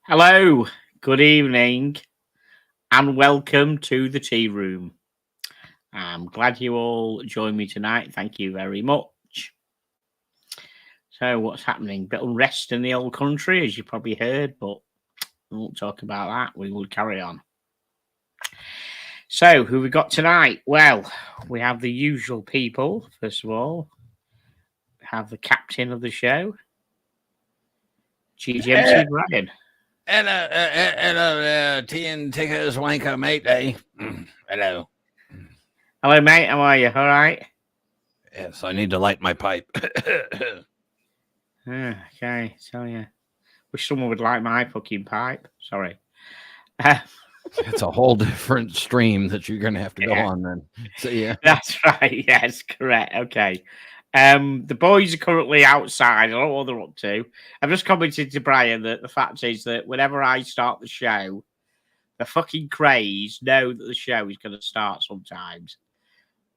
Hello, good evening, and welcome to the tea room. I'm glad you all joined me tonight. Thank you very much. So, what's happening? Bit of unrest in the old country, as you probably heard, but we won't talk about that. We will carry on. So, who we got tonight? Well, we have the usual people. First of all, we have the captain of the show, GGMC Brian. Hello, tea and tickers, wanker, mate, eh? Hello. Hello, mate. How are you? All right? Yes, I need to light my pipe. Okay, so yeah. Wish someone would like my fucking pipe. Sorry. It's a whole different stream that you're going to have to go on then. So, yeah. That's right. Yes, correct. Okay. The boys are currently outside. I don't know what they're up to. I've just commented to Brian that the fact is that whenever I start the show, the fucking craze know that the show is going to start sometimes.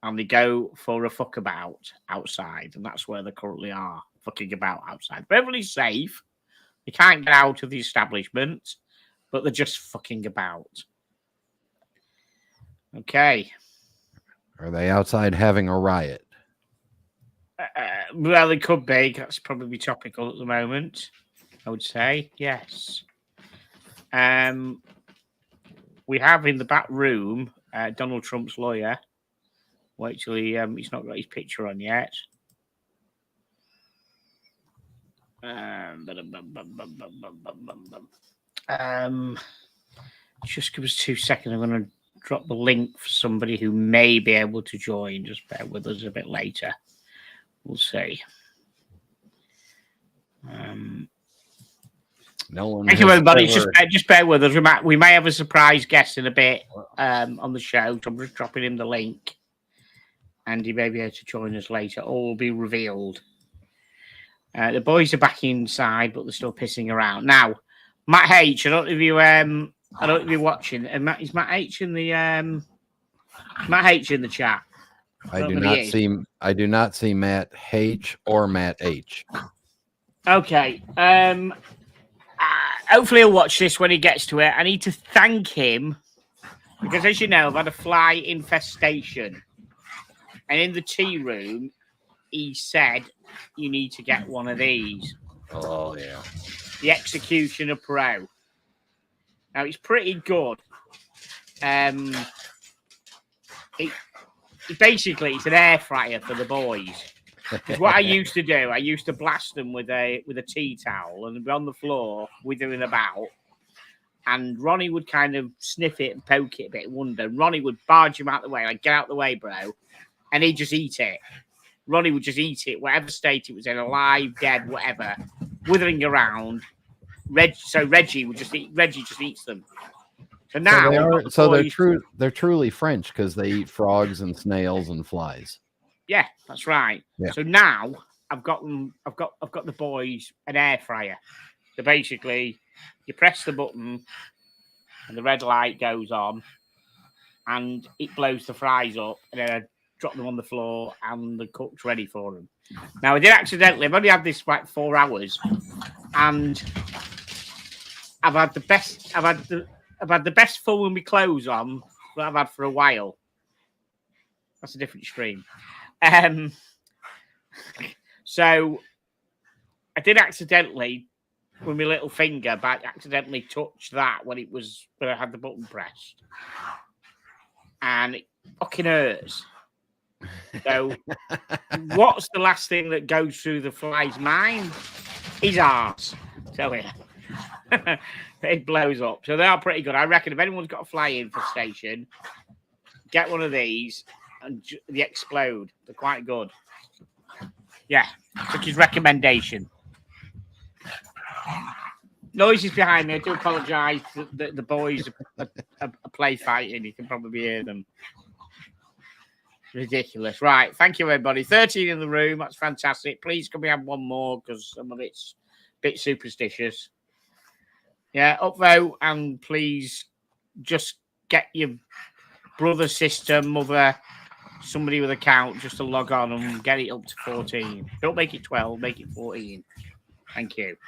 And they go for a fuck about outside. And that's where they currently are, fucking about outside. But everybody's safe. They can't get out of the establishment, but they're just fucking about. Okay. Are they outside having a riot? Well, it could be. That's probably topical at the moment, I would say. Yes. We have in the back room Donald Trump's lawyer. Wait till he's not got his picture on yet. Just give us 2 seconds. I'm going to drop the link for somebody who may be able to join. Just bear with us a bit later. We'll see. No one. Thank you, everybody. Just bear with us. We may have a surprise guest in a bit on the show. So I'm just dropping him the link, and he may be able to join us later. All will be revealed. The boys are back inside, but they're still pissing around now. Matt H. I don't know if you you're watching. Is Matt H in the chat? I do not see Matt H or Matt H. Okay. Hopefully he'll watch this when he gets to it. I need to thank him because, as you know, I've had a fly infestation, and in the tea room, he said you need to get one of these. Oh yeah, the Executioner Pro. Now it's pretty good. Basically, it's an air fryer for the boys. Because what I used to do, I used to blast them with a tea towel and be on the floor withering about. And Ronnie would kind of sniff it and poke it a bit and wonder. And Ronnie would barge him out the way, like, get out the way, bro. And he'd just eat it. Ronnie would just eat it, whatever state it was in, alive, dead, whatever, withering around. Reggie just eats them. So now, they're truly French because they eat frogs and snails and flies. Yeah, that's right. Yeah. So now I've got the boys an air fryer. So basically, you press the button, and the red light goes on, and it blows the fries up, and then I drop them on the floor, and the cook's ready for them. Now I did accidentally. I've only had this for like 4 hours, and I've had the best. I've had the best fun with my clothes on that I've had for a while. That's a different stream. So I did accidentally, with my little finger, but accidentally touch that when I had the button pressed, and it fucking hurts. So, what's the last thing that goes through the fly's mind? His arse. So yeah, it blows up. So they are pretty good. I reckon if anyone's got a fly infestation, get one of these and they explode. They're quite good. Yeah, took his recommendation. Noises behind me. I do apologise. The boys are play fighting. You can probably hear them. Ridiculous. Right. Thank you, everybody. 13 in the room. That's fantastic. Please, can we have one more? Because some of it's a bit superstitious. Yeah, upvote and please just get your brother, sister, mother, somebody with an account just to log on and get it up to 14. Don't make it 12, make it 14. Thank you.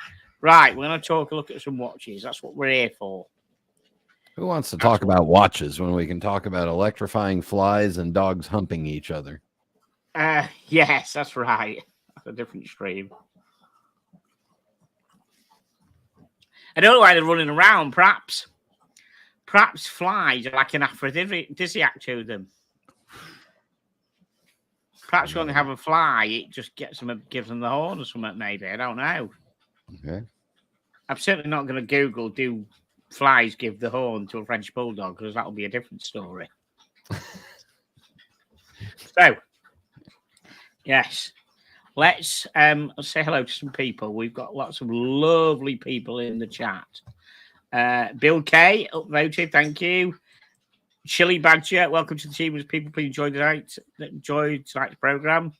Right, we're going to look at some watches. That's what we're here for. Who wants to talk about watches when we can talk about electrifying flies and dogs humping each other? Yes, that's right. That's a different stream. I don't know why they're running around. Perhaps flies are like an aphrodisiac to them. Perhaps when they have a fly, it just gives them the horn or something. Maybe, I don't know. Okay. I'm certainly not going to Google do flies give the horn to a French bulldog, because that'll be a different story. So, yes, let's say hello to some people. We've got lots of lovely people in the chat. Bill K upvoted, thank you. Chili Badger, welcome to the team. As people, please enjoy tonight's program.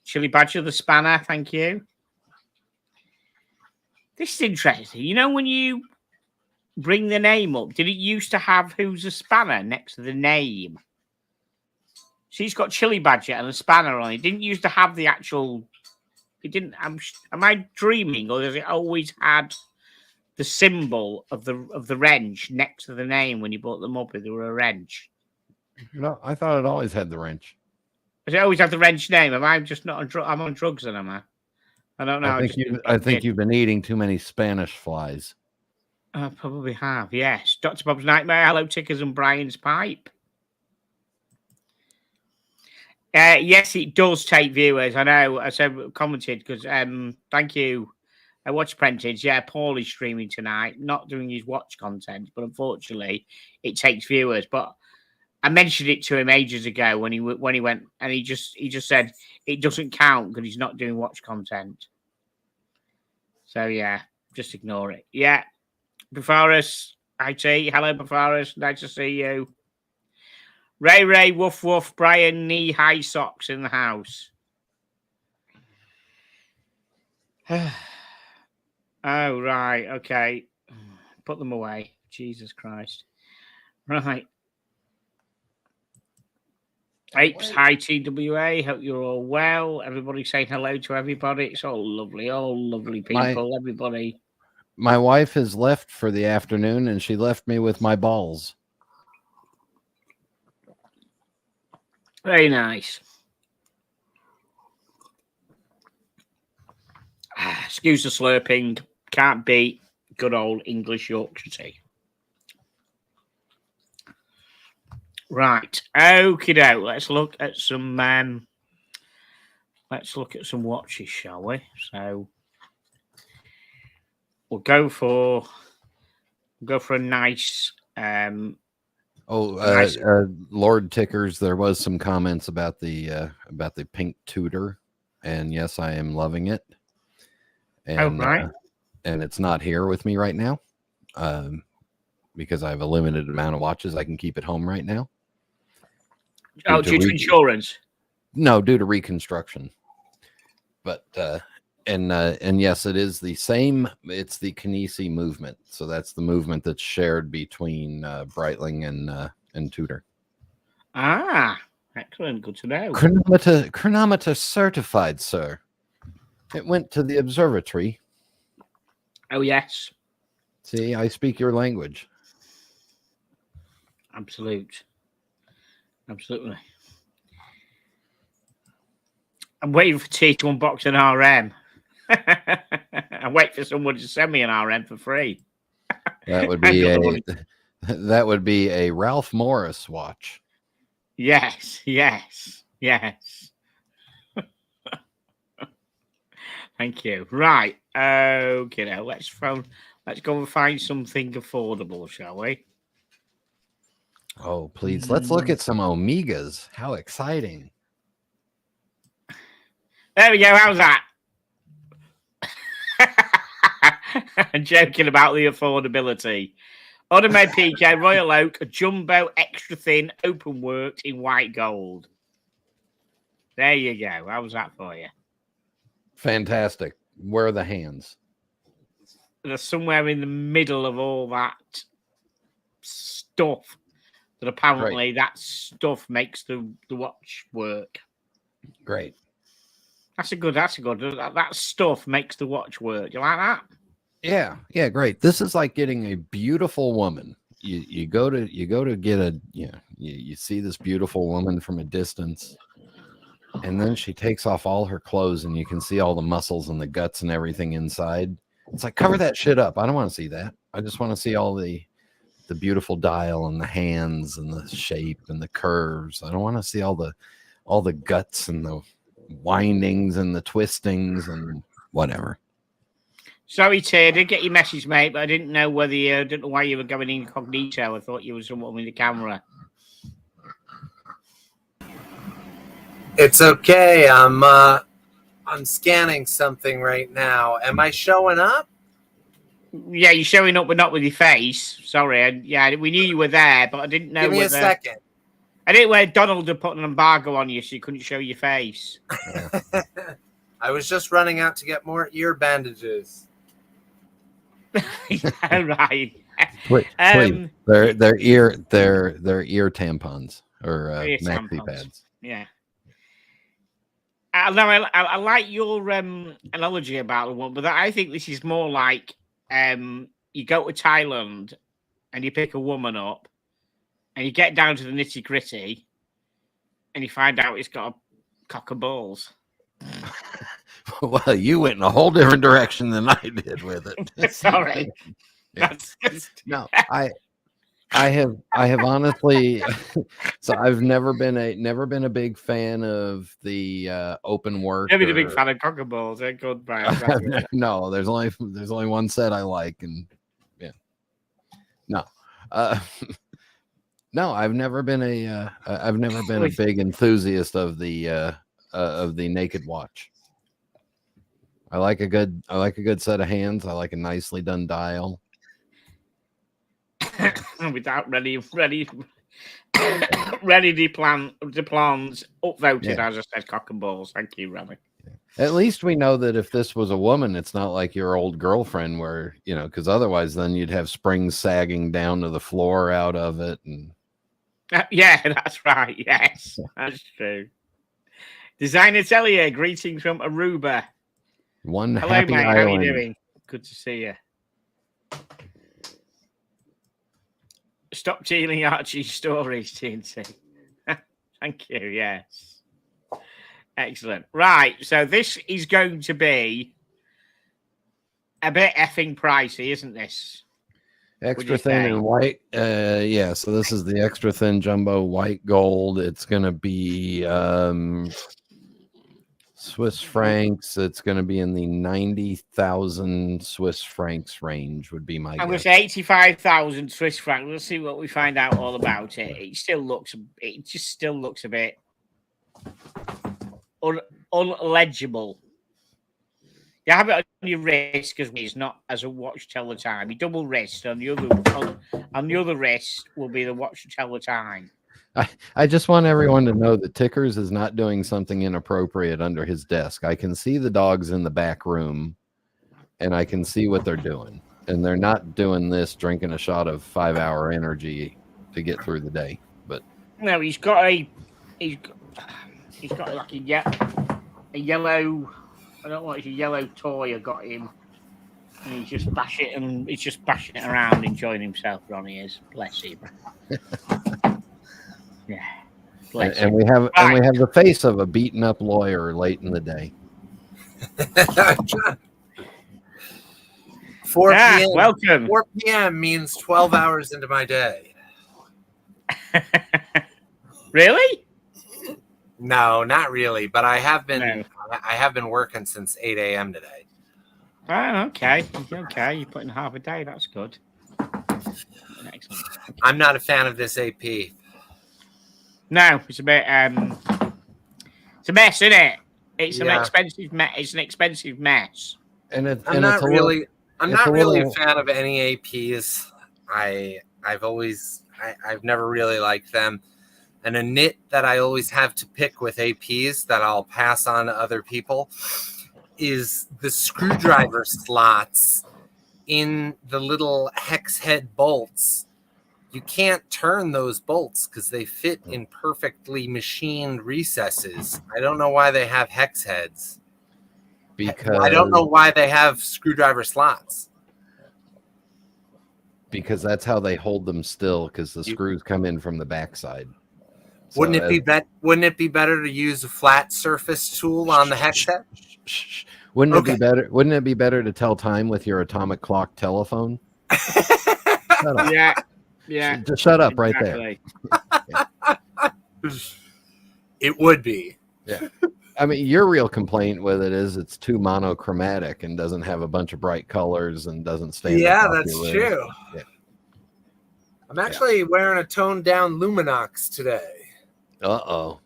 Chili Badger, the spanner, thank you. This is interesting. You know, when you bring the name up, did it used to have who's a spanner next to the name? She's got Chili Badger and a spanner on it. It didn't used to have the actual. It didn't. Am I dreaming, or has it always had the symbol of the wrench next to the name when you brought them up if they were a wrench? No, I thought it always had the wrench. Does it always have the wrench name? Am I just not on I'm on drugs then, am I? I don't know. I think you've been eating too many Spanish flies. I probably have, yes. Dr. Bob's Nightmare, hello, Tickers and Brian's Pipe. Yes, it does take viewers. I know. I said commented because thank you. I watch Apprentice. Yeah, Paul is streaming tonight, not doing his watch content, but unfortunately, it takes viewers. But I mentioned it to him ages ago when he went, and he just said it doesn't count because he's not doing watch content. So yeah, just ignore it. Yeah, Bafaris, IT, hello Bafaris, nice to see you. Ray, woof woof, Brian, knee high socks in the house. Oh right, okay, put them away. Jesus Christ. Right. Apes, hi TWA. Hope you're all well. Everybody saying hello to everybody. It's all lovely people. Everybody. My wife has left for the afternoon, and she left me with my balls. Very nice. Excuse the slurping. Can't beat good old English Yorkshire tea. Right. Okie doke. Let's look at some watches, shall we? So we'll go for a nice Lord Tickers, there was some comments about the pink Tudor, and yes, I am loving it. And right. And it's not here with me right now. Because I have a limited amount of watches I can keep at home right now. Due to insurance? No, due to reconstruction. But and yes, it is the same. It's the Kinesi movement. So that's the movement that's shared between Breitling and Tudor. Ah, excellent. Good to know. Chronometer certified, sir. It went to the observatory. Oh yes. See, I speak your language. Absolutely. I'm waiting for T to unbox an RM. I'm waiting for someone to send me an RM for free. That would be a Ralph Morris watch. Yes. Thank you. Right. Okay. Now let's go and find something affordable, shall we? Oh, please. Let's look at some Omegas. How exciting. There we go. How's that? I'm joking about the affordability. Audemars Piguet Royal Oak, a jumbo, extra thin, open worked in white gold. There you go. How's that for you? Fantastic. Where are the hands? They're somewhere in the middle of all that stuff. That apparently that stuff makes the watch work. Great. That's a good. That stuff makes the watch work. You like that? Yeah, yeah, great. This is like getting a beautiful woman. You go to get you see this beautiful woman from a distance, and then she takes off all her clothes, and you can see all the muscles and the guts and everything inside. It's like, cover that shit up. I don't want to see that. I just want to see all the beautiful dial and the hands and the shape and the curves. I don't want to see all the guts and the windings and the twistings and whatever. Sorry, Tay, I did get your message, mate, but I didn't know whether I didn't know why you were going incognito. I thought you were someone with the camera. It's okay. I'm scanning something right now. Am I showing up? Yeah, you're showing up, but not with your face. Sorry. We knew you were there, but I didn't know. Give me a second. I didn't know whether Donald had put an embargo on you, so you couldn't show your face. I was just running out to get more ear bandages. Right. Please. They're ear tampons or ear maxi tampons. pads. Yeah. I like your analogy about the one, but I think this is more like you go to Thailand and you pick a woman up and you get down to the nitty gritty and you find out it's got a cock and balls. Well, you went in a whole different direction than I did with it. Sorry. Yeah. No, I have honestly. So I've never been a big fan of the open work. Never been a big fan of cock and balls. They're good, Brian. No, there's only one set I like, and yeah, no, no, I've never been a big enthusiast of the naked watch. I like a good set of hands. I like a nicely done dial. Without ready deplans upvoted, as I said, cock and balls. Thank you, Remy. At least we know that if this was a woman, it's not like your old girlfriend where, because otherwise then you'd have springs sagging down to the floor out of it. And yeah, that's right. Yes, that's true. Design Atelier, greetings from Aruba. Hello, mate. Island. How are you doing? Good to see you. Stop stealing Archie's stories, TNT. Thank you. Yes. Excellent. Right. So this is going to be a bit effing pricey, isn't this? Extra thin and white. Yeah. So this is the extra thin jumbo white gold. It's going to be Swiss francs. It's going to be in the 90,000 Swiss francs range would be my guess. I'm going to say 85,000 Swiss francs. Let's see what we find out all about it. It just still looks a bit unlegible. You have it on your wrist because it's not as a watch tell the time. You double wrist on the other wrist will be the watch to tell the time. I just want everyone to know that Tickers is not doing something inappropriate under his desk. I can see the dogs in the back room, and I can see what they're doing. And they're not doing this drinking a shot of 5-hour energy to get through the day. But no, he's got like a yellow. I don't know, it's a yellow toy I got him. And he's just bashing it around, enjoying himself. Ronnie is, bless him. Yeah. And we have the face of a beaten up lawyer late in the day. 4 p.m. Welcome. 4 p.m. means 12 hours into my day. Really? No, not really. But I have been working since 8 a.m. today. Oh, okay. Okay, you're putting half a day. That's good. Excellent. Okay. I'm not a fan of this AP. No, it's a bit. It's a mess, isn't it? It's an expensive mess. And I'm not really a fan of any APs. I've never really liked them. And a nit that I always have to pick with APs that I'll pass on to other people is the screwdriver slots in the little hex head bolts. You can't turn those bolts because they fit in perfectly machined recesses. I don't know why they have hex heads. Because I don't know why they have screwdriver slots. because that's how they hold them still, because the screws come in from the backside. So Wouldn't it be better to use a flat surface tool on the hex head? Wouldn't it be better? Wouldn't it be better to tell time with your atomic clock telephone? Shut up. Yeah. Just shut up right there. It would be. Yeah. I mean, your real complaint with it is it's too monochromatic and doesn't have a bunch of bright colors and doesn't stand. Yeah, that's true. Yeah. I'm actually wearing a toned down Luminox today. Uh-oh.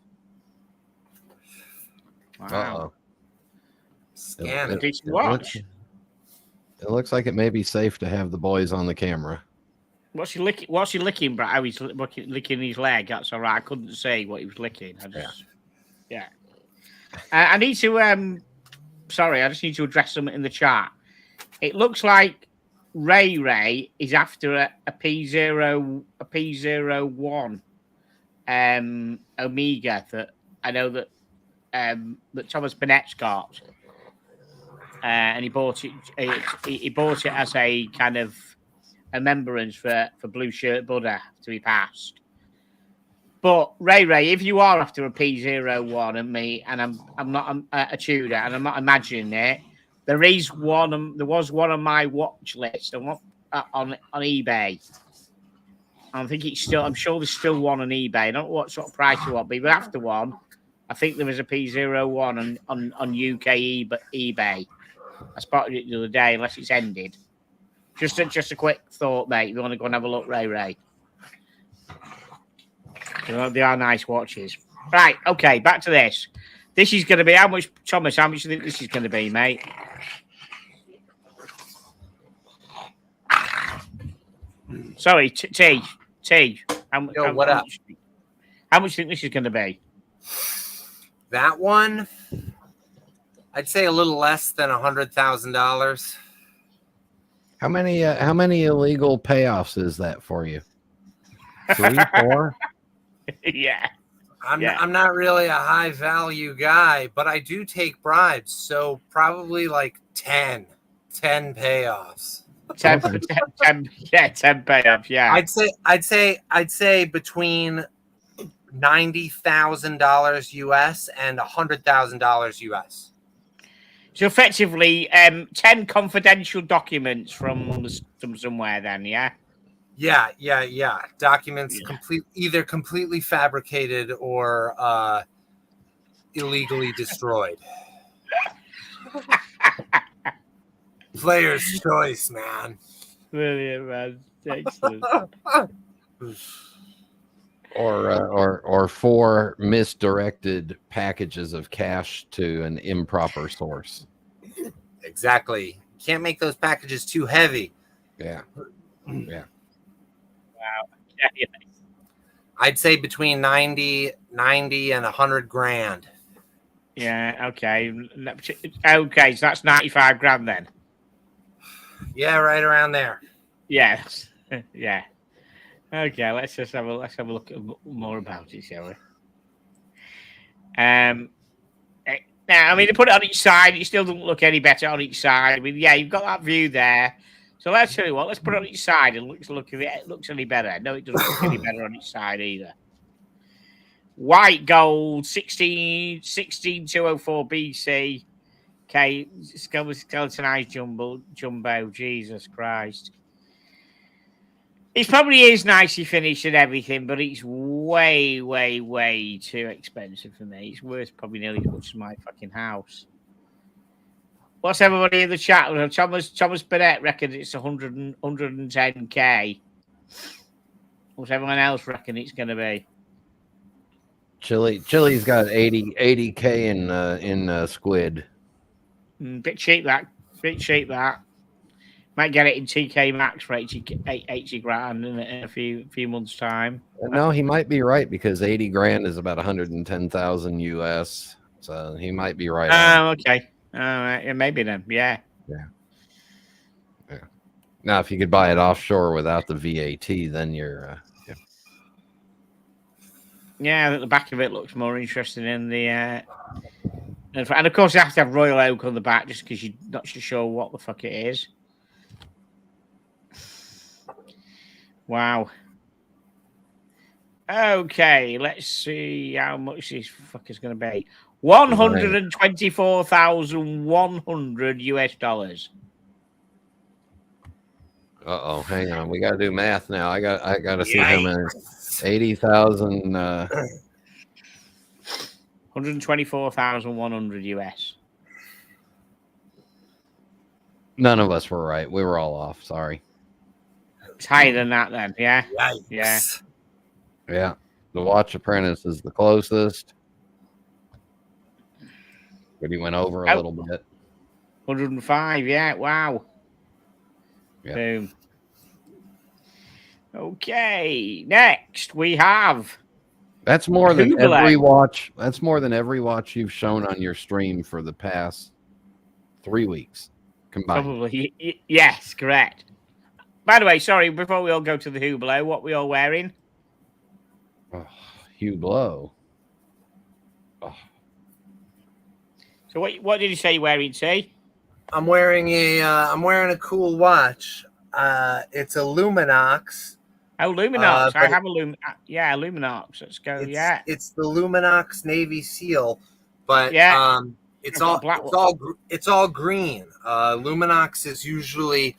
Wow. Uh-oh. Scan it. It looks like it may be safe to have the boys on the camera. What's he licking, Brad? Oh, he's licking his leg. That's all right. I couldn't say what he was licking. I need to. Sorry, I just need to address something in the chat. It looks like Ray is after a P01 Omega that I know that Thomas Pinnett's got, and he bought it. He bought it as a kind of a remembrance for Blue Shirt Buddha to be passed. But Ray, if you are after a P01 and me, and I'm not a Tudor, and I'm not imagining it, there was one on my watch list on eBay. I think I'm sure there's still one on eBay. I don't know what sort of price you want, but after one, I think there was a P01 on UK eBay. I spotted it the other day, unless it's ended. Just a quick thought, mate. If you want to go and have a look, Ray. They are nice watches. Right, okay, back to this. This is going to be how much, Thomas? How much do you think this is going to be, mate? Sorry, T. What up? How much do you think this is going to be? That one, I'd say a little less than $100,000. How many illegal payoffs is that for you? 3, 4? Yeah. I'm not really a high value guy, but I do take bribes, so probably like 10 payoffs. 10 payoffs. Yeah. I'd say between $90,000 US and $100,000 US. So effectively, 10 confidential documents from somewhere. Then, yeah. Yeah. Documents either completely fabricated or illegally destroyed. Player's choice, man. Brilliant, man. Excellent. Or 4 misdirected packages of cash to an improper source. Exactly. Can't make those packages too heavy. Yeah. Wow. Yeah. I'd say between 90 and 100 grand. Yeah. Okay. Okay. So that's 95 grand then. Yeah, right around there. Yes. Yeah. Okay. Let's have a look at more about it, shall we? Now, I mean, to put it on each side, it still doesn't look any better on each side. I mean, yeah, you've got that view there. So let's tell you what, let's put it on each side and look if it looks any better. No, it doesn't look any better on each side either. White gold, 16204 BC. Okay, skeletonized jumbo. Jesus Christ. It probably is nicely finished and everything, but it's way, way, way too expensive for me. It's worth probably nearly as much as my fucking house. What's everybody in the chat? Thomas Bennett reckons it's 110k. What's everyone else reckon it's going to be? Chili's got 80k in squid. Bit cheap that. Might get it in TK Maxx for 80 grand in a few months' time. No, he might be right because 80 grand is about 110,000 US. So he might be right. Oh, okay. Yeah, maybe then. Yeah. Now, if you could buy it offshore without the VAT, then you're. Yeah, I think the back of it looks more interesting in the. And of course, you have to have Royal Oak on the back just because you're not sure what the fuck it is. Wow. Okay, let's see how much this fucker's going to be. $124,100 US. Uh-oh, hang on. We got to do math now. I got to see how many. 80,000 $124,100 US. None of us were right. We were all off. Sorry. It's higher than that then, yeah? Yikes. Yeah. Yeah. The Watch Apprentice is the closest. But he went over a little bit. 105, yeah. Wow. Yeah. Boom. Okay. Next we have That's more than Hublot. every watch. That's more than every watch you've shown on your stream for the past 3 weeks combined. Probably. Yes, correct. By the way, sorry, before we all go to the Hublot, what we all wearing? Oh, Hublot. Oh. So what did you say you're wearing, T? I'm wearing a cool watch. It's a Luminox. Oh, Luminox. I have a Luminox. Let's go. It's the Luminox Navy Seal, but it's all green. Luminox is usually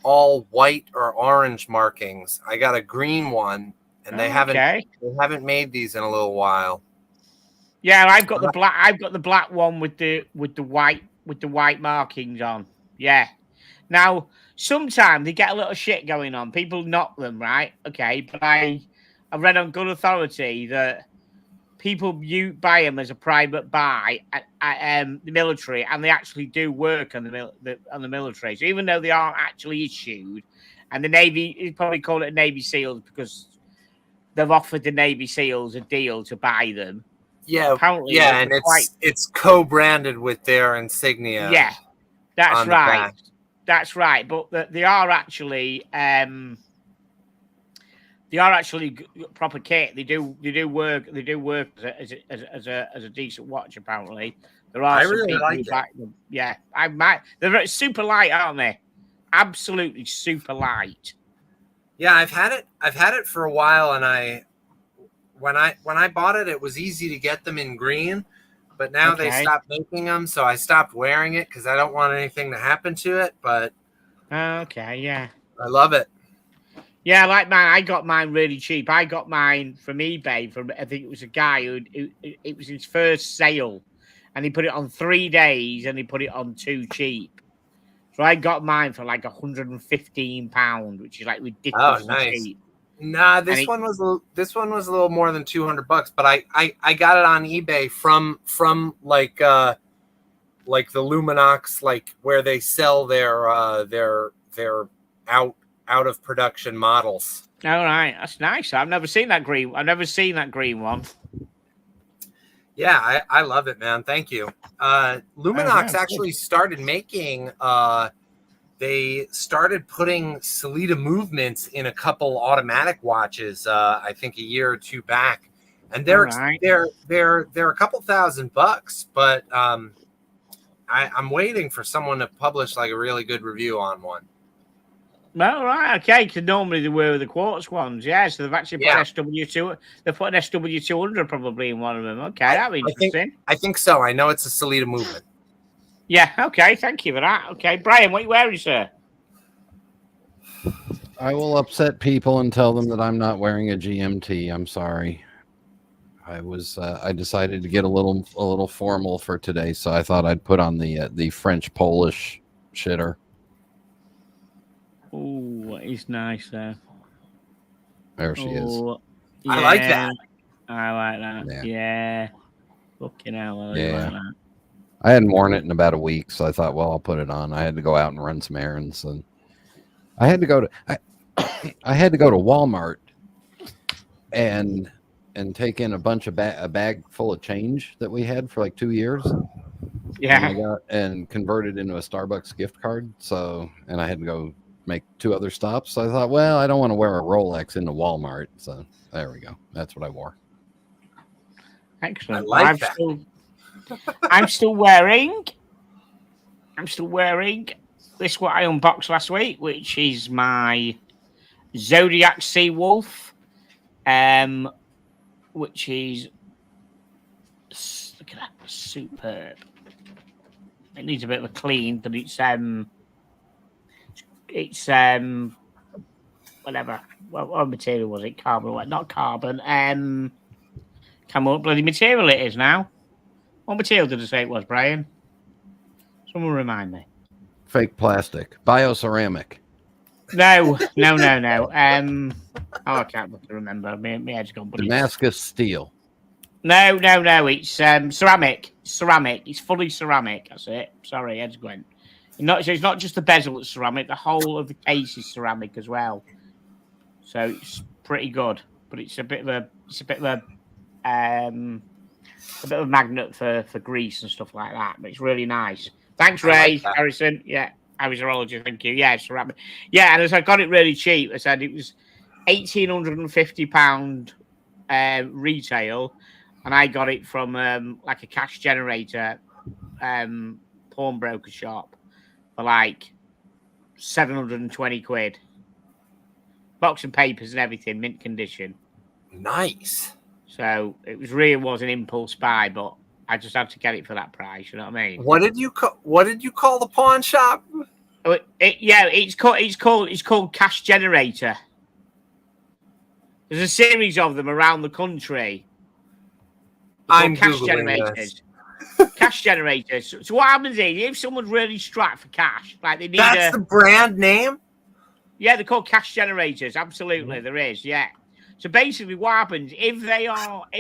all white or orange markings. I got a green one, and they haven't made these in a little while. Yeah, I've got the black. I've got the black one with the white markings on. Yeah. Now, sometimes they get a little shit going on. People knock them, right? Okay, but I read on good authority that people buy them as a private buy at the military, and they actually do work on the military. So even though they aren't actually issued, and the Navy, you probably call it Navy SEALs because they've offered the Navy SEALs a deal to buy them. Yeah, apparently, and it's co-branded with their insignia. Yeah, that's right. That's right. But they are actually proper kit. They do work. They do work as a decent watch. Apparently, there are. I some really people like who it. back them. Yeah, I might. They're super light, aren't they? Absolutely super light. Yeah, I've had it for a while, and when I bought it, it was easy to get them in green, but now they stopped making them, so I stopped wearing it because I don't want anything to happen to it. But yeah, I love it. Yeah, like mine. I got mine really cheap. I got mine from eBay from, I think it was a guy who it was his first sale, and he put it on 3 days, and he put it on too cheap. So I got mine for like £115, which is like ridiculously cheap. Nah, this one was a little more than $200, but I got it on eBay from like the Luminox, like where they sell their out of production models. All right, that's nice. I've never seen that green one. Yeah, I love it, man. Thank you. Luminox actually started making they started putting Sellita movements in a couple automatic watches, I think a year or two back, and they're a couple $1,000, but I'm waiting for someone to publish like a really good review on one. All right, okay. Because normally they were the quartz ones, yeah. So they've actually put SW2. They've put an SW200 probably in one of them. Okay, that'd be interesting. I think so. I know it's a Sellita movement. Yeah. Okay. Thank you for that. Okay, Brian, what are you wearing, sir? I will upset people and tell them that I'm not wearing a GMT. I'm sorry. I decided to get a little formal for today, so I thought I'd put on the French Polish shitter. Oh, he's nice there. There she is. Yeah, I like that. I like that. Yeah. Fucking hell. I like that. I hadn't worn it in about a week, so I thought, well, I'll put it on. I had to go out and run some errands, and I had to go to Walmart and take in a bunch of a bag full of change that we had for like 2 years. Yeah. And converted into a Starbucks gift card. So, and I had to go make 2 other stops. So I thought, well, I don't want to wear a Rolex into Walmart. So there we go. That's what I wore. Excellent. I like that. I'm still wearing this what I unboxed last week, which is my Zodiac Sea Wolf, which is look at that, superb. It needs a bit of a clean, but it's whatever. What material was it? Carbon? Not carbon. Come on, what bloody material it is now? What material did I say it was, Brian? Someone remind me. Fake plastic. Bioceramic. No. I can't remember. My head's gone. But Damascus steel. No. It's ceramic. Ceramic. It's fully ceramic. That's it. Sorry, head's going. It's not just the bezel that's ceramic. The whole of the case is ceramic as well. So it's pretty good. But it's a bit of a magnet for grease and stuff like that. But it's really nice. Thanks, Ray Harrison. Yeah. Avisarology, thank you. Yeah, ceramic. Yeah, and as I got it really cheap, I said it was £1,850 retail, and I got it from like a cash generator pawnbroker shop for like 720 quid. Box and papers and everything, mint condition. Nice. So it was an impulse buy, but I just had to get it for that price. You know what I mean? What did you call the pawn shop? It's called Cash Generator. There's a series of them around the country. I'm cash Googling generators. this. Cash generators. So what happens is if someone's really strapped for cash, like they need That's the brand name? Yeah, they're called cash generators. Absolutely, there is. Yeah. So basically, what happens if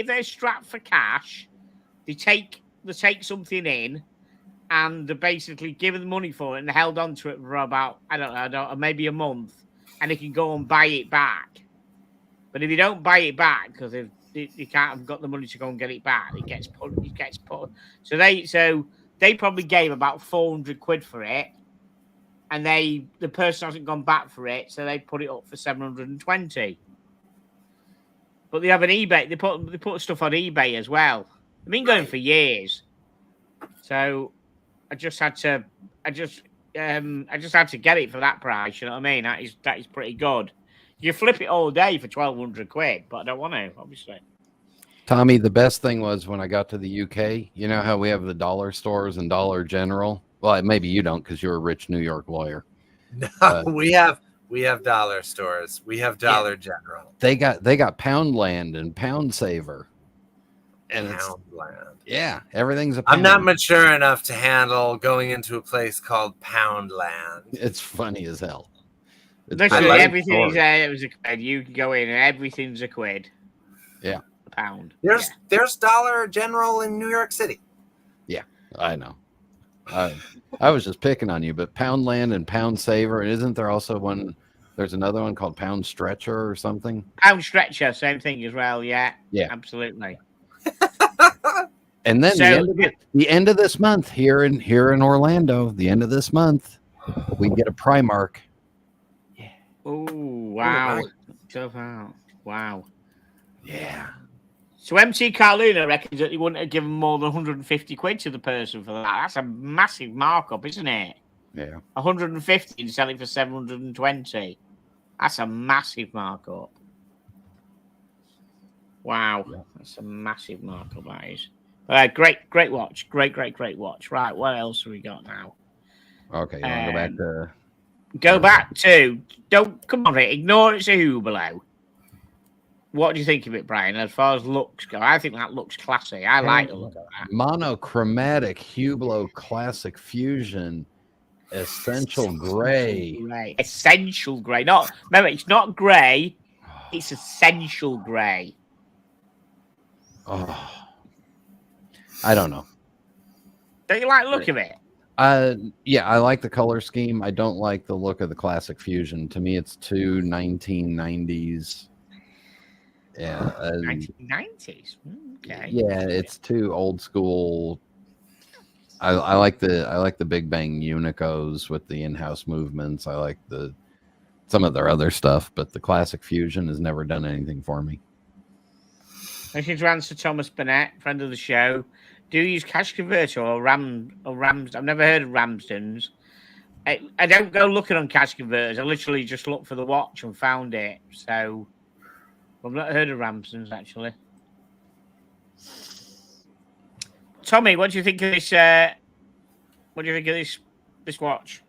they're strapped for cash, they take something in, and they're basically given the money for it and held on to it for about I don't know, maybe a month, and they can go and buy it back. But if you don't buy it back because they can't have got the money to go and get it back, it gets put. So they probably gave about 400 quid for it. And the person hasn't gone back for it, so they put it up for 720. But they have an eBay. They put stuff on eBay as well. I've been going for years, so I just had to get it for that price. You know what I mean? That is pretty good. You flip it all day for 1,200 quid, but I don't want to, obviously. Tommy, the best thing was when I got to the UK. You know how we have the dollar stores and Dollar General. Well, maybe you don't because you're a rich New York lawyer. No, we have dollar stores. We have Dollar General. They got Poundland and Pound Saver. And Poundland. Yeah, everything's a pound. I'm not mature enough to handle going into a place called Poundland. It's funny as hell. Everything is it was a quid. You can go in and everything's a quid. Yeah. A pound. There's Dollar General in New York City. Yeah, I know. I was just picking on you, but Poundland and Pound Saver, and isn't there also one? There's another one called Pound Stretcher or something. Pound Stretcher, same thing as well. Yeah, absolutely. And then the end of this month here in Orlando, the end of this month, we get a Primark. Yeah. Oh wow! Wow. Yeah. So MT Carluna reckons that he wouldn't have given more than 150 quid to the person for that. That's a massive markup, isn't it? Yeah. 150 and sell it for 720. That's a massive markup. Wow. Yeah. That's a massive markup, that is. Great watch. Great watch. Right, what else have we got now? Okay, you want to go back to... Go back to... Come on, ignore it's a Hublot. What do you think of it, Brian? As far as looks go, I think that looks classy. I like the look of that. Monochromatic Hublot Classic Fusion Essential Gray. Essential Gray. Remember, it's not grey. It's essential grey. Oh, I don't know. Don't you like the look of it? Yeah, I like the color scheme. I don't like the look of the Classic Fusion. To me, it's too 1990s. Yeah, 1990s. Okay. Yeah, it's too old school. I like the Big Bang Unicos with the in-house movements. I like some of their other stuff, but the Classic Fusion has never done anything for me. Thank you to answer Thomas Burnett, friend of the show. Do you use cash converter or Rams? I've never heard of Ramsden's. I don't go looking on cash converters. I literally just looked for the watch and found it. So I've not heard of Ramson's actually. Tommy, what do you think of this? What do you think of this watch?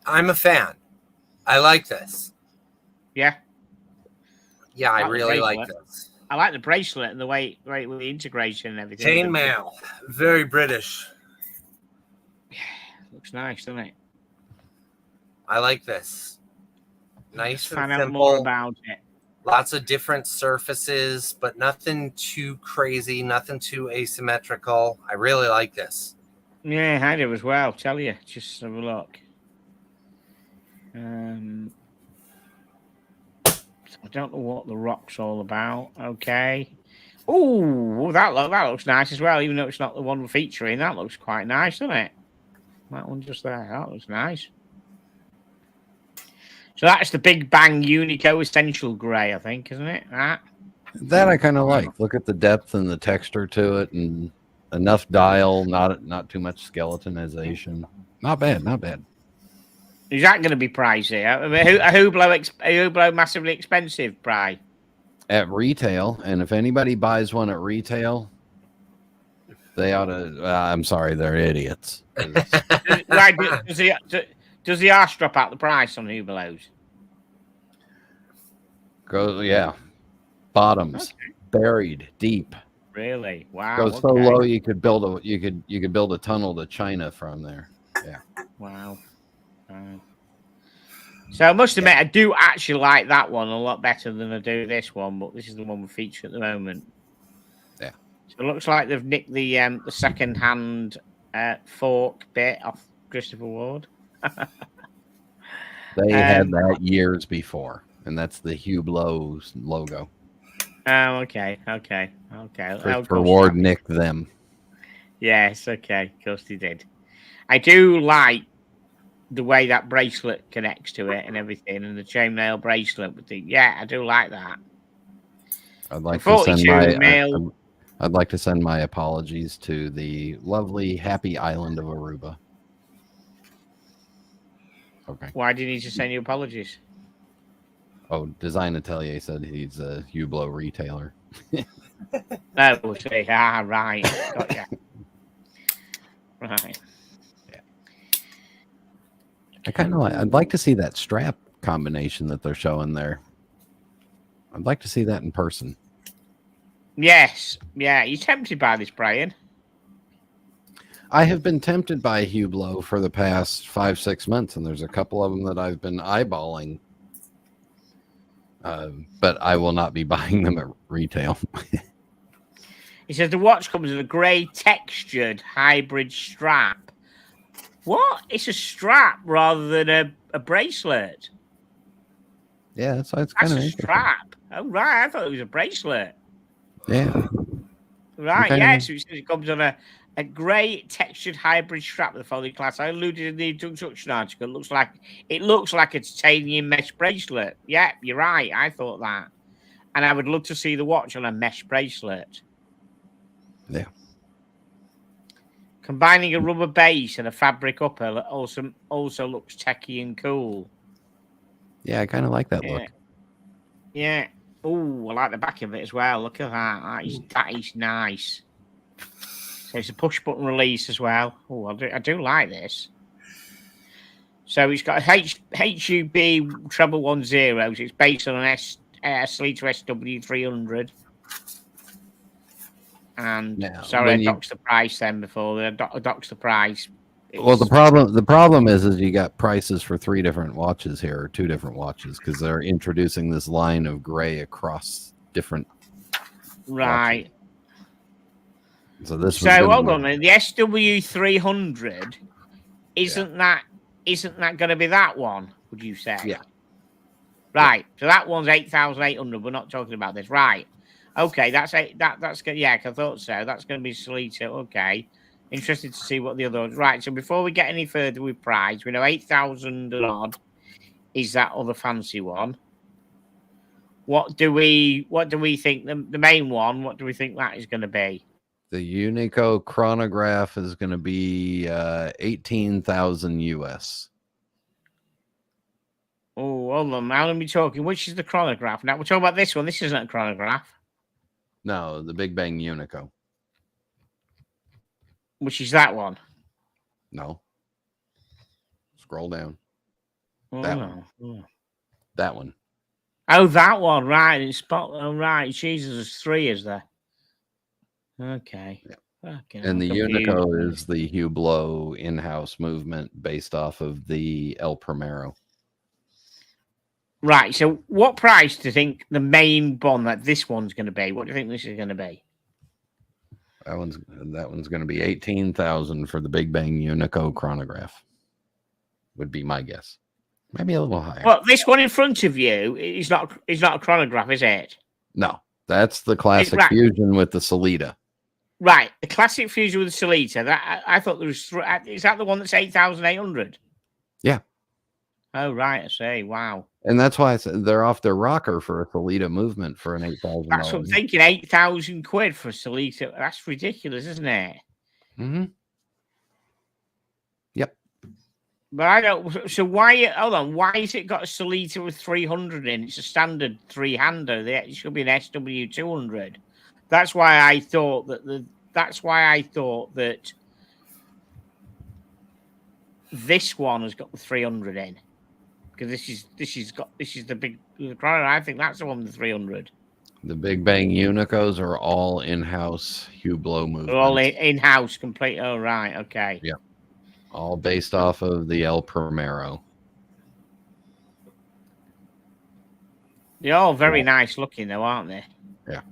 I'm a fan. I like this. Yeah. Yeah, I Like the really like bracelet. this. I like the bracelet and the way with the integration and everything. Chainmail, very British. Looks nice, doesn't it? I like this. Nice Just and find out simple. more about it. Lots of different surfaces, but nothing too crazy, nothing too asymmetrical. I really like this. Yeah, I do as well. Tell you, just have a look. I don't know what the rock's all about. Okay. Oh, that looks nice as well. Even though it's not the one we're featuring, that looks quite nice, doesn't it? That one just there. That looks nice. So that's the Big Bang Unico Essential Grey, I think, isn't it? That I kind of like. Look at the depth and the texture to it, and enough dial, not too much skeletonization. Not bad, not bad. Is that going to be pricey? I mean, a Hublot massively expensive, Bri? At retail, and if anybody buys one at retail, they ought to. I'm sorry, they're idiots. Right, does the arse drop out the price on Hublots? Yeah, bottoms buried deep. Really? Wow. Goes so low you could build a tunnel to China from there. Yeah. Wow. So I must admit, I do actually like that one a lot better than I do this one, but this is the one we feature at the moment. Yeah. So it looks like they've nicked the second-hand fork bit off Christopher Ward. They had that years before, and that's the Hublot logo. Oh, okay. Christopher Ward nicked them. Yes, okay. Of course he did. I do like the way that bracelet connects to it and everything, and the chainmail bracelet with I do like that. I'd like to send my apologies to the lovely, happy island of Aruba. Okay. Why do you need to send you apologies? Oh, Design Atelier said he's a Hublot retailer. Oh, we'll see. Right. Got ya. Right. I'd like to see that strap combination that they're showing there. I'd like to see that in person. Yes. Yeah. You tempted by this, Brian? I have been tempted by Hublot for the past 5-6 months, and there's a couple of them that I've been eyeballing. But I will not be buying them at retail. He says the watch comes with a grey textured hybrid strap. What? It's a strap rather than a bracelet. Yeah, that's kind That's of a strap. Oh, right. I thought it was a bracelet. Yeah. Right, yes. So it comes on a grey textured hybrid strap with the folding clasp. I alluded in the introduction article. It looks like a titanium mesh bracelet. Yeah, you're right. I thought that. And I would love to see the watch on a mesh bracelet. Yeah. Combining a rubber base and a fabric upper also looks techy and cool. Yeah, I kind of like that look. Yeah. Oh, I like the back of it as well. Look at that. That is nice. So it's a push button release as well. Oh, I do like this. So it's got a HUB 1010. So it's based on an Sleater SW300. And now, sorry, I doxed the price then before. I doxed the price. Well, the problem is you got prices for 3 different watches here, or 2 different watches, because they're introducing this line of gray across different. Right. Watches. So this. So hold on, the SW300 isn't that going to be that one? Would you say? Yeah. Right. So that one's 8,800. We're not talking about this, right? Okay, that's good. Yeah, I thought so. That's going to be Sleater. Okay. Interested to see what the other ones. Right. So before we get any further with price, we know 8,000 and odd is that other fancy one. What do we think the main one? What do we think that is going to be? The Unico chronograph is going to be 18,000 US. hold on. How are we talking? Which is the chronograph? Now we're talking about this one. This isn't a chronograph. No, the Big Bang Unico. Which is that one? No. Scroll down. Oh, That no. one. Oh. That one. Oh, that one. Right. It's spot. Oh, right. Jesus, there's 3, is there? Okay. Yeah. Okay, And I'm the confused. Unico is the Hublot in-house movement based off of the El Primero. Right. So, what price do you think the main bond that this one's going to be? What do you think this is going to be? That one's going to be 18,000 for the Big Bang Unico chronograph. Would be my guess. Maybe a little higher. Well, this one in front of you is not a chronograph, is it? No, that's the classic Right. fusion with the Solita. Right, the classic fusion with the Solita. That I thought there was. Is that the one that's 8,800? Yeah. Oh right, I see. Wow. And that's why I said they're off their rocker for a Solita movement for an $8,000. That's what I'm thinking. 8,000 quid for a Solita. That's ridiculous, isn't it? Mm-hmm. Yep. But I don't. So why? Hold on. Why has it got a Solita with 300 in? It's a standard 3-hander. It should be an SW200. That's why I thought that this one has got the 300 in, because this is the big chrono. I think that's the one with the 300. The Big Bang Unicos are all in-house Hublot movements. They're all in-house, complete. Oh right, okay. Yeah. All based off of the El Primero. They're all very nice looking, though, aren't they? Yeah.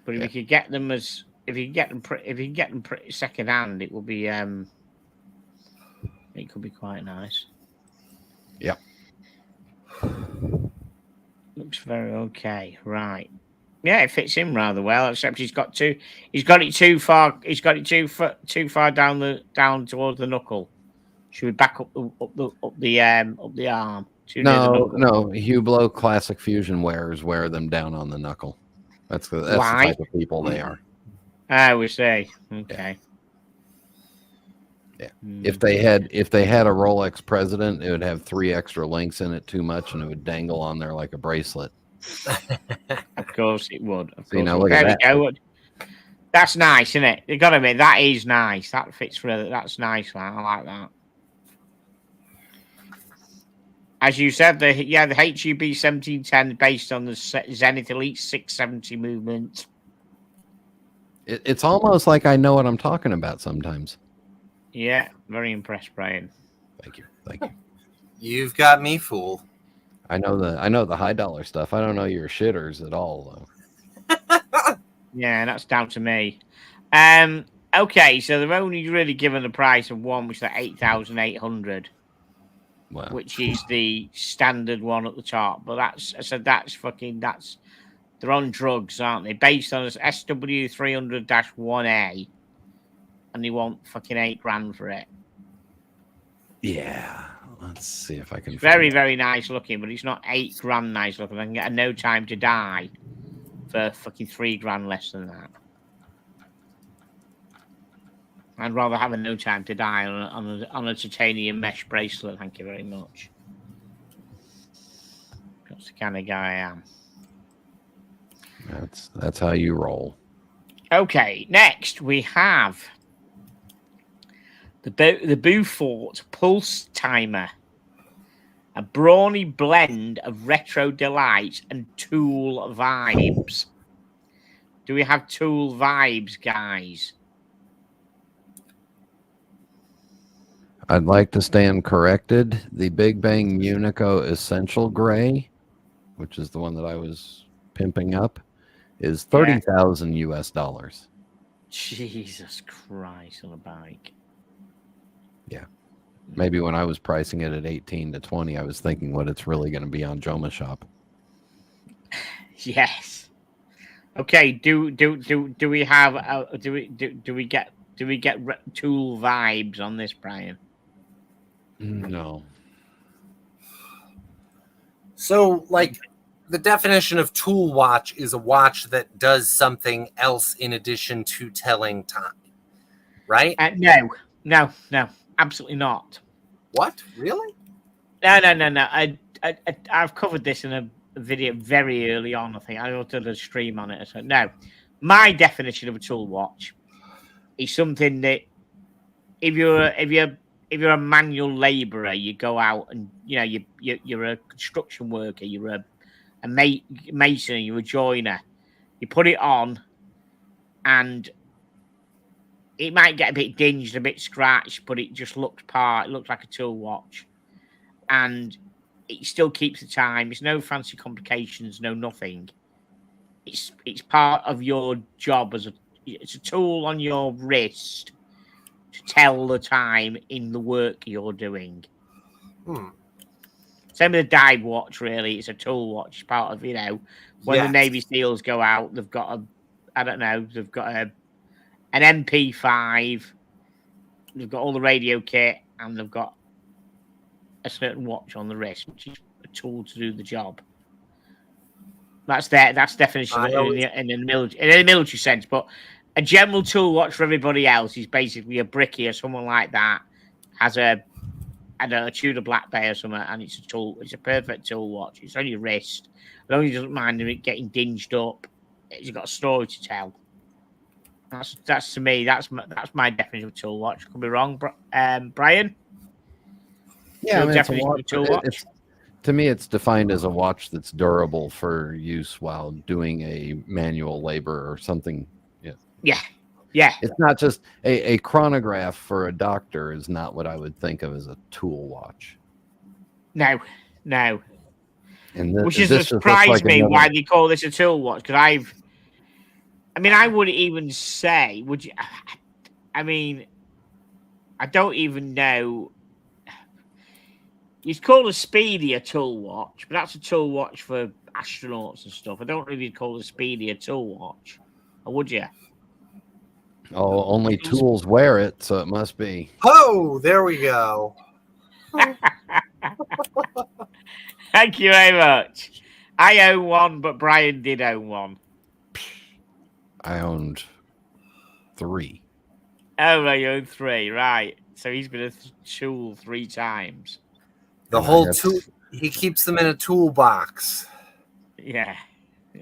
But if you could get them pretty second hand, it will be it could be quite nice. Yeah. Looks very okay, right? Yeah, it fits in rather well. Except he's got it too far. He's got it too far down towards the knuckle. Should we back up the arm? No. Hublot Classic Fusion wearers wear them down on the knuckle. That's the type of people they are. I would say. Okay. Yeah. If they had a Rolex President, it would have 3 extra links in it too much, and it would dangle on there like a bracelet. Of course it would. Of course. You know, look at that. Go. That's nice, isn't it? You got to admit that is nice. That fits really. That's nice, man. I like that. As you said, the HUB 1710 based on the Zenith Elite 670 movement. It's almost like I know what I'm talking about sometimes. Yeah, very impressed, Brian. Thank you. You've got me fooled. I know the high dollar stuff. I don't know your shitters at all, though. Yeah, that's down to me. Okay, so they're only really given the price of one, which is at 8,800. Wow. Which is the standard one at the top. But they're on drugs, aren't they? Based on this SW300-1A, and they want fucking $8,000 for it. Yeah. Let's see if I can. Very, very nice looking, but it's not $8,000 nice looking. I can get a No Time to Die for fucking $3,000 less than that. I'd rather have a No Time to Die on a titanium mesh bracelet. Thank you very much. That's the kind of guy I am. That's how you roll. Okay, next we have the Beaufort Pulsatimer, a brawny blend of retro delights and Tool vibes. Do we have Tool vibes, guys? I'd like to stand corrected. The Big Bang Unico Essential Gray, which is the one that I was pimping up, is $30,000 US. Jesus Christ on a bike. Yeah. Maybe when I was pricing it at 18 to 20, I was thinking what it's really going to be on Joma Shop. Yes. Okay. Do we have do we get Tool vibes on this, Brian? No. So, like, the definition of tool watch is a watch that does something else in addition to telling time, right? No, absolutely not. What? Really? No. I've covered this in a video very early on. I think I did a stream on it. So no, my definition of a tool watch is something that if you're a manual labourer, you go out and you're a construction worker, you're a mason, you're a joiner. You put it on, and it might get a bit dinged, a bit scratched, but it just looked It looked like a tool watch, and it still keeps the time. It's no fancy complications, no nothing. It's part of your job it's a tool on your wrist to tell the time in the work you're doing. Same with the dive watch, really. It's a tool watch. It's part of, when the Navy SEALs go out, they've got they've got an MP5, they've got all the radio kit, and they've got a certain watch on the wrist, which is a tool to do the job. That's definition in the military sense. But a general tool watch for everybody else is basically a brickie or someone like that has a Tudor Black Bay or something, and it's a tool. It's a perfect tool watch. It's on your wrist. As long as you doesn't mind it getting dinged up, it's got a story to tell. That's to me. That's my definition of tool watch. Could be wrong, Brian. Yeah, definition of tool watch. To me, it's defined as a watch that's durable for use while doing a manual labor or something. Yeah. It's not just a chronograph for a doctor is not what I would think of as a tool watch. No. And which is surprised me why they call this a tool watch. Because I wouldn't even say, would you? I mean, I don't even know. It's called a Speedy a tool watch, but that's a tool watch for astronauts and stuff. I don't really call a Speedy a tool watch. Or would you? Oh, only tools wear it, so it must be. Oh, there we go. Thank you very much. I own one, but Brian did own one. I owned 3. Oh, I own 3, right. So he's been a tool 3 times. The whole tool, he keeps them in a toolbox. Yeah.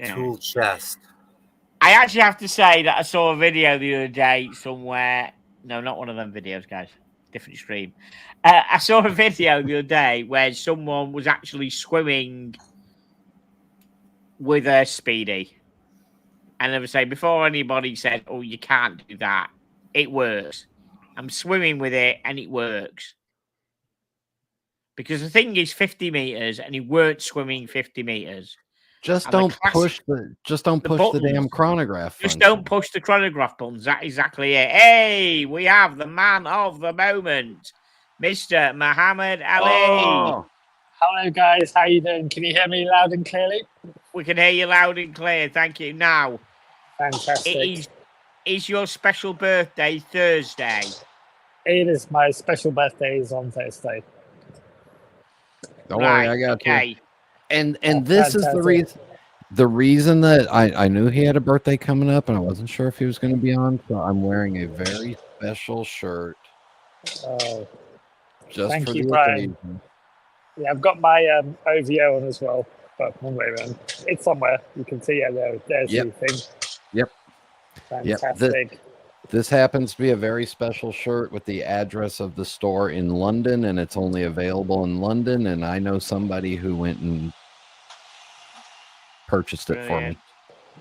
Tool chest. I actually have to say that I saw a video the other day somewhere. No, not one of them videos, guys. Different stream. I saw a video the other day where someone was actually swimming with a Speedy. And they were saying, before anybody said, oh, you can't do that, it works. I'm swimming with it and it works. Because the thing is 50 meters and he weren't swimming 50 meters. Just don't push the damn chronograph. Just don't push the chronograph buttons. That's exactly it. Hey, we have the man of the moment, Mr. Muhammad Ali. Oh. Hello, guys. How you doing? Can you hear me loud and clearly? We can hear you loud and clear. Thank you. Now, fantastic. Is your special birthday Thursday? It is. My special birthday is on Thursday. Don't worry, I got you. And this is the reason. The reason that I knew he had a birthday coming up, and I wasn't sure if he was going to be on, so I'm wearing a very special shirt. Oh, just thank for you, the Brian. occasion. Yeah, I've got my OVO on as well, but one way around. It's somewhere you can see. Yeah, there's the thing. Yep. Fantastic. Yep. This happens to be a very special shirt with the address of the store in London, and it's only available in London. And I know somebody who went and purchased it for me.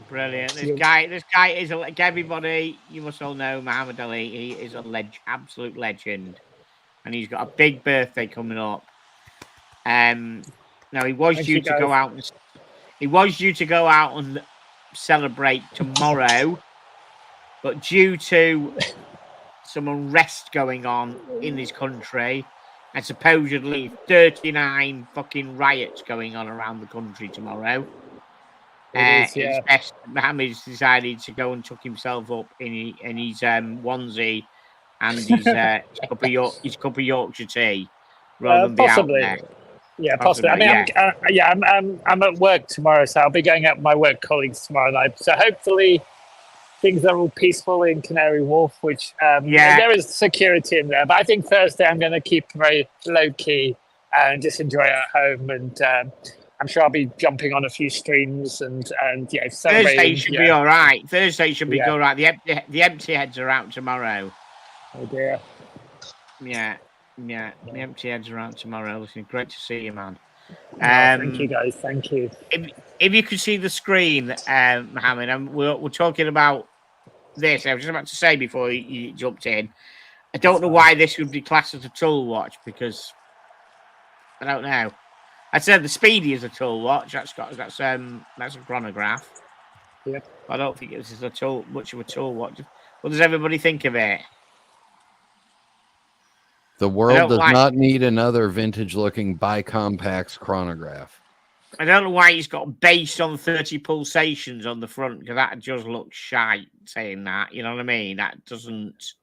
Brilliant. This guy is like everybody. You must all know Muhammad Ali. He is a absolute legend, and he's got a big birthday coming up. Now he was due to go out. He was due to go out and celebrate tomorrow. But due to some unrest going on in this country, and supposedly 39 fucking riots going on around the country tomorrow, Mohammed's decided to go and tuck himself up in his onesie and his cup of Yorkshire tea, rather than possibly. be out there. Yeah, possibly. I mean, I'm at work tomorrow, so I'll be going out with my work colleagues tomorrow night. So hopefully things are all peaceful in Canary Wharf, which there is security in there. But I think Thursday I'm going to keep very low key and just enjoy it at home. And I'm sure I'll be jumping on a few streams and Thursday celebrating. should be all right. Thursday should be Yeah. all right. The empty heads are out tomorrow. Oh dear. Yeah. The empty heads are out tomorrow. Listen, great to see you, man. Thank you, guys. Thank you. If you could see the screen, Mohammed, and we're talking about this. I was just about to say before you jumped in. I don't know why this would be classed as a tool watch, because I don't know. I said the Speedy is a tool watch. That's a chronograph. Yeah. I don't think it's much of a tool watch. What does everybody think of it? The world does not need another vintage-looking bicompax chronograph. I don't know why he's got based on 30 pulsations on the front, because that just looks shite saying that. You know what I mean? That doesn't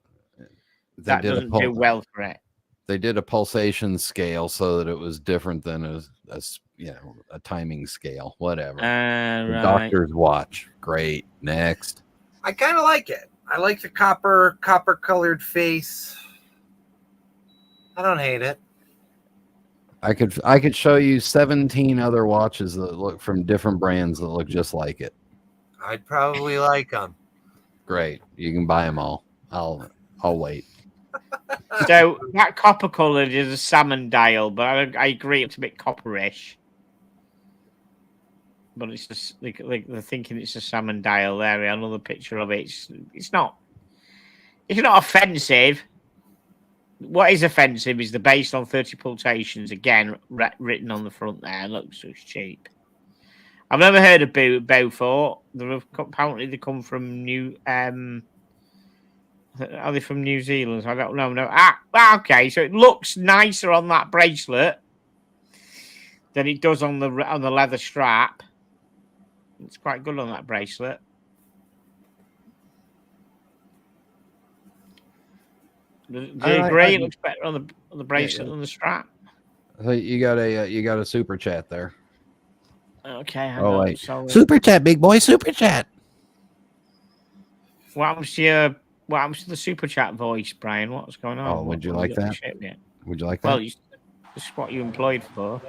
do well for it. They did a pulsation scale so that it was different than a timing scale. Whatever. The doctor's watch. Great. Next. I kind of like it. I like the copper colored face. I don't hate it. I could show you 17 other watches that look from different brands that look just like it. I'd probably like them. Great. You can buy them all. I'll wait. So that copper colored is a salmon dial, but I agree it's a bit copperish. But it's just like they're thinking it's a salmon dial. There, another picture of it. It's not offensive. What is offensive is the based on 30 pulsations, again, written on the front there. It looks so cheap. I've never heard of Beaufort. Apparently, they come from are they from New Zealand? I don't know. No. Okay. So it looks nicer on that bracelet than it does on the leather strap. It's quite good on that bracelet. Do you agree? It looks better on the bracelet than the strap. So you got a super chat there. Okay. Wait. Super chat, big boy. Super chat. What happens to the super chat voice, Brian? What's going on? Oh, would you like that? Would you like that? Well, this is what you employed for.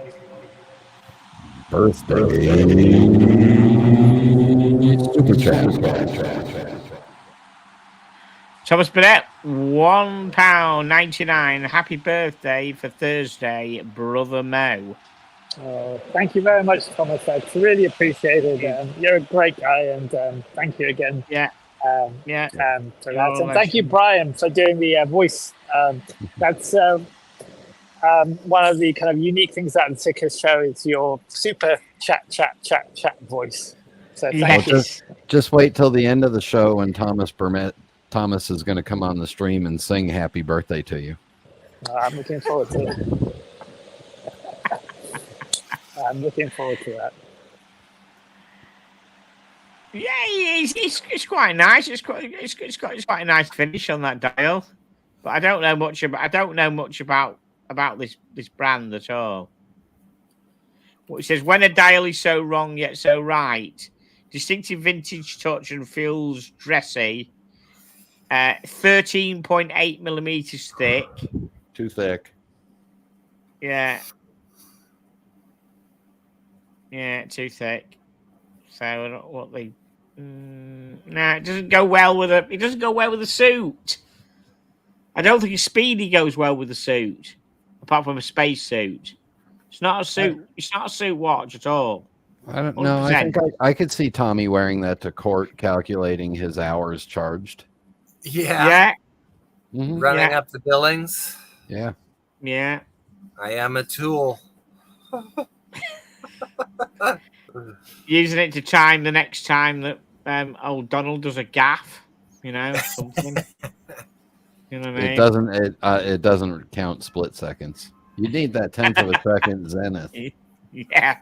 Birthday. Super chat. Thomas Burnett, £1.99. Happy birthday for Thursday, Brother Mo. Thank you very much, Thomas. I really appreciate it. You're a great guy, and thank you again. Yeah. For that. And thank you, Brian, for doing the voice. That's one of the kind of unique things about the Tickers show is your super chat voice. So thank you. Just wait till the end of the show when Thomas is going to come on the stream and sing happy birthday to you. I'm looking forward to it. I'm looking forward to that. Yeah, it's quite nice. It's quite a nice finish on that dial. But I don't know much about this brand at all. What it says, when a dial is so wrong yet so right, distinctive vintage touch and feels dressy. 13.8 millimeters thick. Too thick. Yeah, too thick. So what they? It doesn't go well with it. It doesn't go well with the suit. I don't think a Speedy goes well with the suit, apart from a space suit. It's not a suit. It's not a suit watch at all. I don't know. I think I could see Tommy wearing that to court, calculating his hours charged. Yeah. Mm-hmm. Running up the billings. Yeah. I am a tool. Using it to time the next time that old Donald does a gaff, something. You know what I mean? It doesn't count split seconds. You need that 10th of a second zenith. Yeah.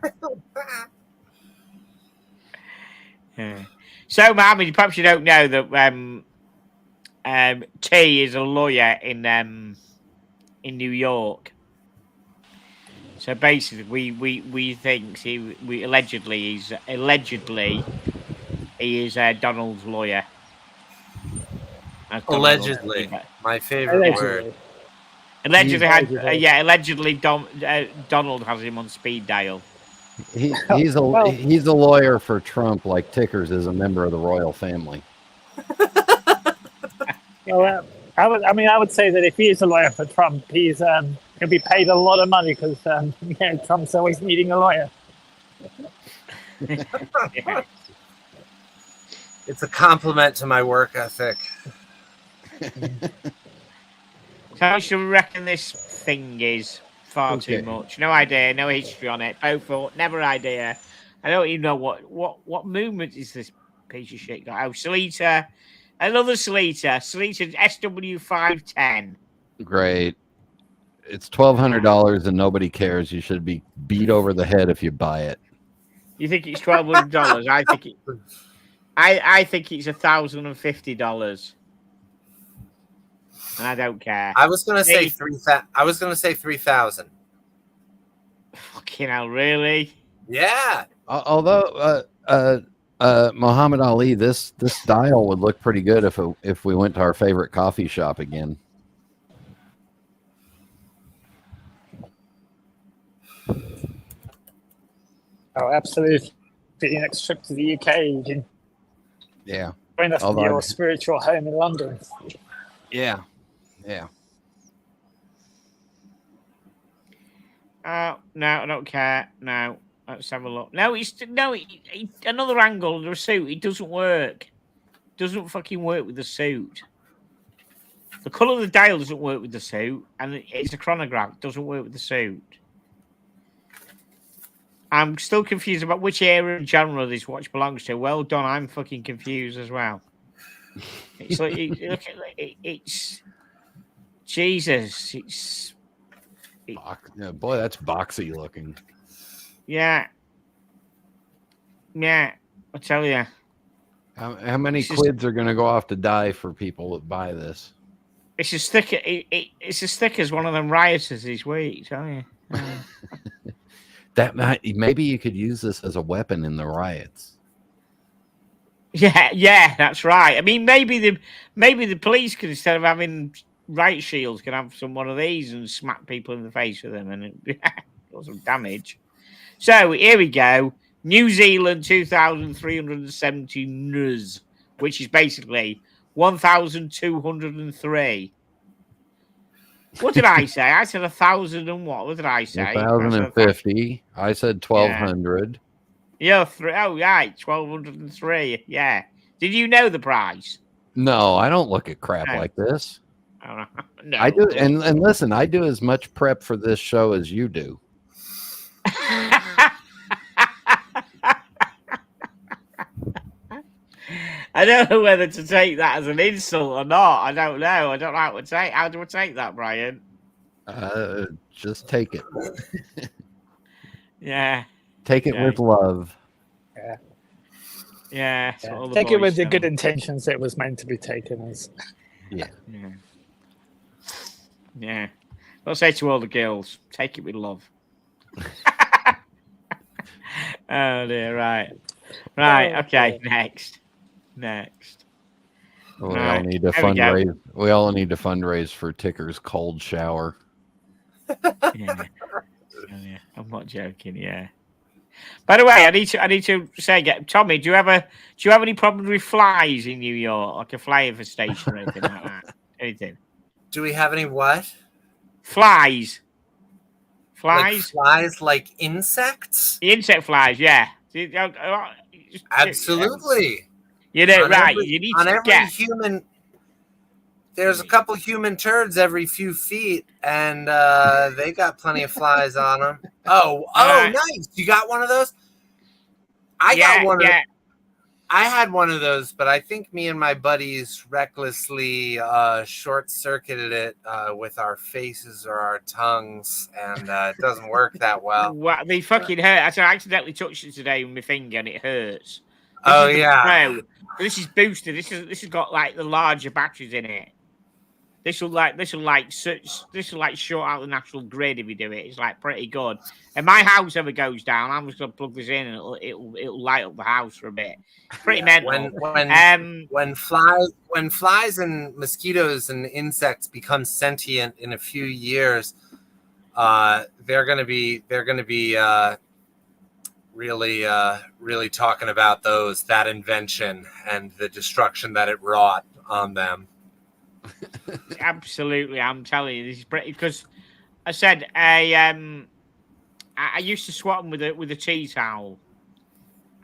So, Mohammed, perhaps you don't know that T is a lawyer in New York. So basically, we think he is Donald's lawyer. Allegedly, my favorite word. Allegedly, allegedly Donald has him on speed dial. He's a lawyer for Trump, like Tickers is a member of the royal family. Well, I would say that if he is a lawyer for Trump, he'll be paid a lot of money because Trump's always needing a lawyer. It's a compliment to my work ethic. So I should reckon this thing is far too much. No idea, no history on it. Beaufort, never idea. I don't even know what movement is this piece of shit got. Oh, Salita, another Salita SW510. Great. It's $1,200 and nobody cares. You should be beat over the head if you buy it. You think it's $1,200? I think it's $1,050. And I don't care. I was gonna say 3,000. Fucking hell, really? Yeah. Although Muhammad Ali, this dial would look pretty good if we went to our favorite coffee shop again. Oh, absolutely. For your next trip to the UK, you can join us in your spiritual home in London. Yeah. No, I don't care. No, let's have a look. No, another angle of the suit. It doesn't work. It doesn't fucking work with the suit. The colour of the dial doesn't work with the suit, and it's a chronograph. It doesn't work with the suit. I'm still confused about which era and genre this watch belongs to. Well done. I'm fucking confused as well. It's like it's Jesus. Boy, that's boxy looking. Yeah. I tell you. How many quids are going to go off to die for people that buy this? It's as thick. It's as thick as one of them rioters this week. Tell you. Maybe you could use this as a weapon in the riots. Yeah, that's right. I mean, maybe the police could, instead of having riot shields, can have one of these and smack people in the face with them and cause some damage. So here we go. New Zealand 2,370 NUS, which is basically 1,203. What did I say? I said 1,000 and what? What did I say? 1,050. I said 1,200. Yeah, right, 1,203. Yeah. Did you know the price? No, I don't look at crap like this. No. I do, and listen, I do as much prep for this show as you do. I don't know whether to take that as an insult or not. I don't know. I don't know how to take. How do I take that, Brian? Just take it. Yeah. Take it with love. Yeah. Take it with the good intentions it was meant to be taken as. Yeah. I'll say to all the girls, take it with love. Oh dear, right. Okay, next. We all need to fundraise. We all need to fundraise for Ticker's cold shower. Yeah. I'm not joking. Yeah. By the way, I need to say, Tommy, do you have any problems with flies in New York, like a fly infestation or anything like that? Anything? Do we have any what? Flies. Like flies, like insects? The insect flies, yeah. Absolutely. You know, right? You need to get human. There's a couple human turds every few feet, and they got plenty of flies on them. Oh, nice! You got one of those? I got one. Yeah. I had one of those, but I think me and my buddies recklessly short-circuited it with our faces or our tongues, and it doesn't work that well. Well, they fucking hurt. I accidentally touched it today with my finger, and it hurts. This is boosted. This has got like the larger batteries in it. This will short out the national grid if you do it. It's like pretty good. And my house ever goes down, I'm just gonna plug this in and it'll light up the house for a bit. Pretty mental. When flies and mosquitoes and insects become sentient in a few years, they're gonna be really talking about that invention and the destruction that it wrought on them. Absolutely, I'm telling you, this is pretty. Because I said I used to swat them with a tea towel,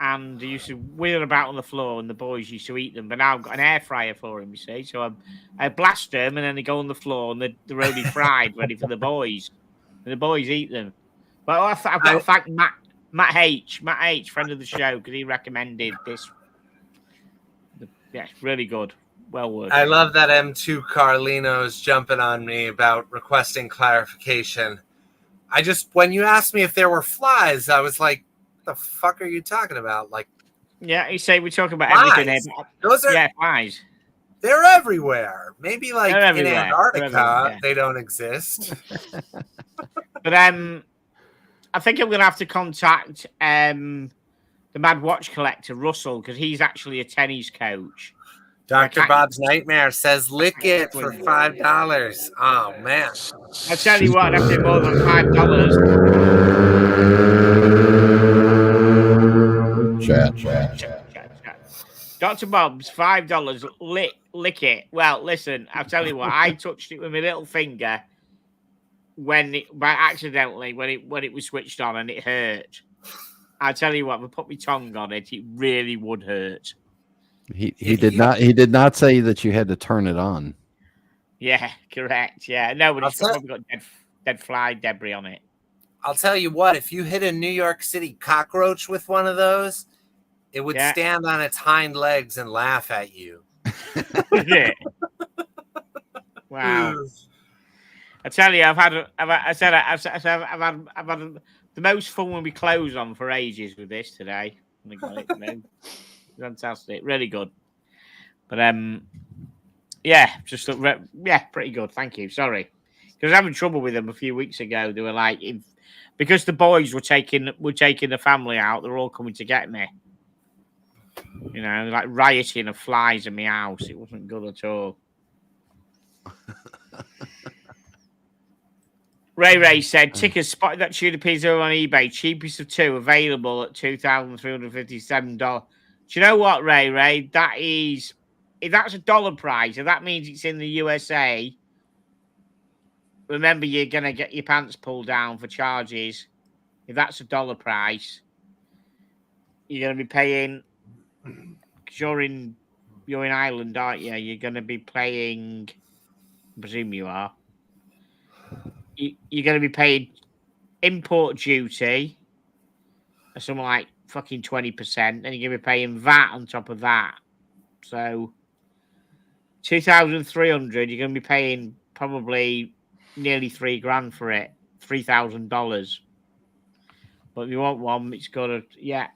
and I used to wheel about on the floor, and the boys used to eat them. But now I've got an air fryer for them, you see. So I blast them, and then they go on the floor, and they're already fried, ready for the boys, and the boys eat them. But I've got to thank Matt H, friend of the show, because he recommended this. Yeah, it's really good. Well worth. I love that M2 Carlino's jumping on me about requesting clarification. When you asked me if there were flies, I was like, "What the fuck are you talking about?" Like, yeah, you say we're talking about flies. everything. Those are flies. They're everywhere. Maybe like in Antarctica, they don't exist. But I think I'm gonna have to contact the Mad Watch Collector, Russell, because he's actually a tennis coach. Dr. Bob's Nightmare says lick it for $5. Oh, man. I tell you what, that's more than $5. Chat. Dr. Bob's $5. Lick it. Well, listen, I'll tell you what, I touched it with my little finger by accidentally when it was switched on and it hurt. I'll tell you what, if I put my tongue on it, it really would hurt. He did not say that you had to turn it on. Yeah, correct. Yeah, no, but it's probably got dead fly debris on it. I'll tell you what, if you hit a New York City cockroach with one of those, it would stand on its hind legs and laugh at you. Wow. I tell you, I've had the most fun when we close on for ages with this today. Fantastic, really good. But pretty good. Thank you. Sorry, because I was having trouble with them a few weeks ago. They were like, because the boys were taking the family out, they're all coming to get me. You know, like rioting of flies in my house. It wasn't good at all. Ray said, Tickers spotted that tuna pizza on eBay, cheapest of two, available at $2,357. Do you know what, Ray? That is, if that's a dollar price, if that means it's in the USA, remember you're going to get your pants pulled down for charges. If that's a dollar price, you're going to be paying, because you're in Ireland, aren't you? You're going to be paying, I presume you are. You're going to be paying import duty, or something like fucking 20%, and you're going to be paying VAT on top of that. So $2,300, you're going to be paying probably nearly $3,000 for it, $3,000. But if you want one, it's got to, it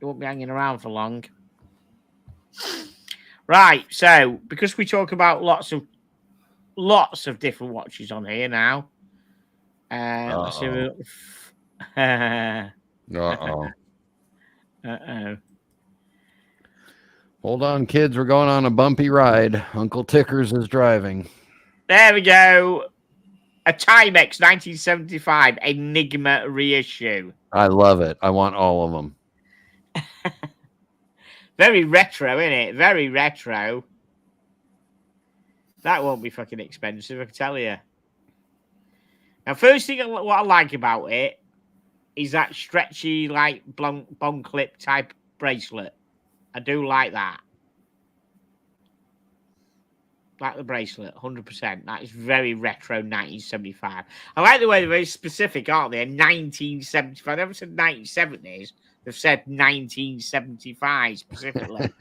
won't be hanging around for long. Right, so because we talk about lots of different watches on here now. Let's see. Hold on, kids. We're going on a bumpy ride. Uncle Tickers is driving. There we go. A Timex 1975 Enigma reissue. I love it. I want all of them. Very retro, isn't it? Very retro. That won't be fucking expensive, I can tell you. Now, first thing what I like about it is that stretchy, like, bone clip type bracelet. I do like that. Like the bracelet, 100%. That is very retro 1975. I like the way they're very specific, aren't they? 1975. I never said 1970s. They've said 1975 specifically.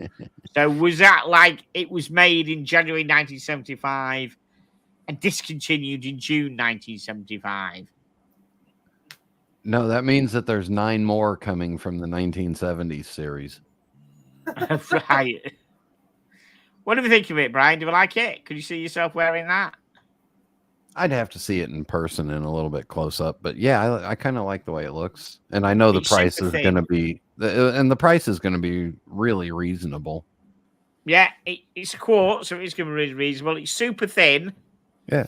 So was that like it was made in January 1975 and discontinued in June 1975? No, that means that there's 9 more coming from the 1970s series. Right. What do you think of it, Brian? Do you like it? Could you see yourself wearing that? I'd have to see it in person and a little bit close up, but yeah, I kind of like the way it looks, and I know the It's price super is thin. going to be, and the price is going to be really reasonable. Yeah, it's a quart, so it's going to be really reasonable. It's super thin. Yeah.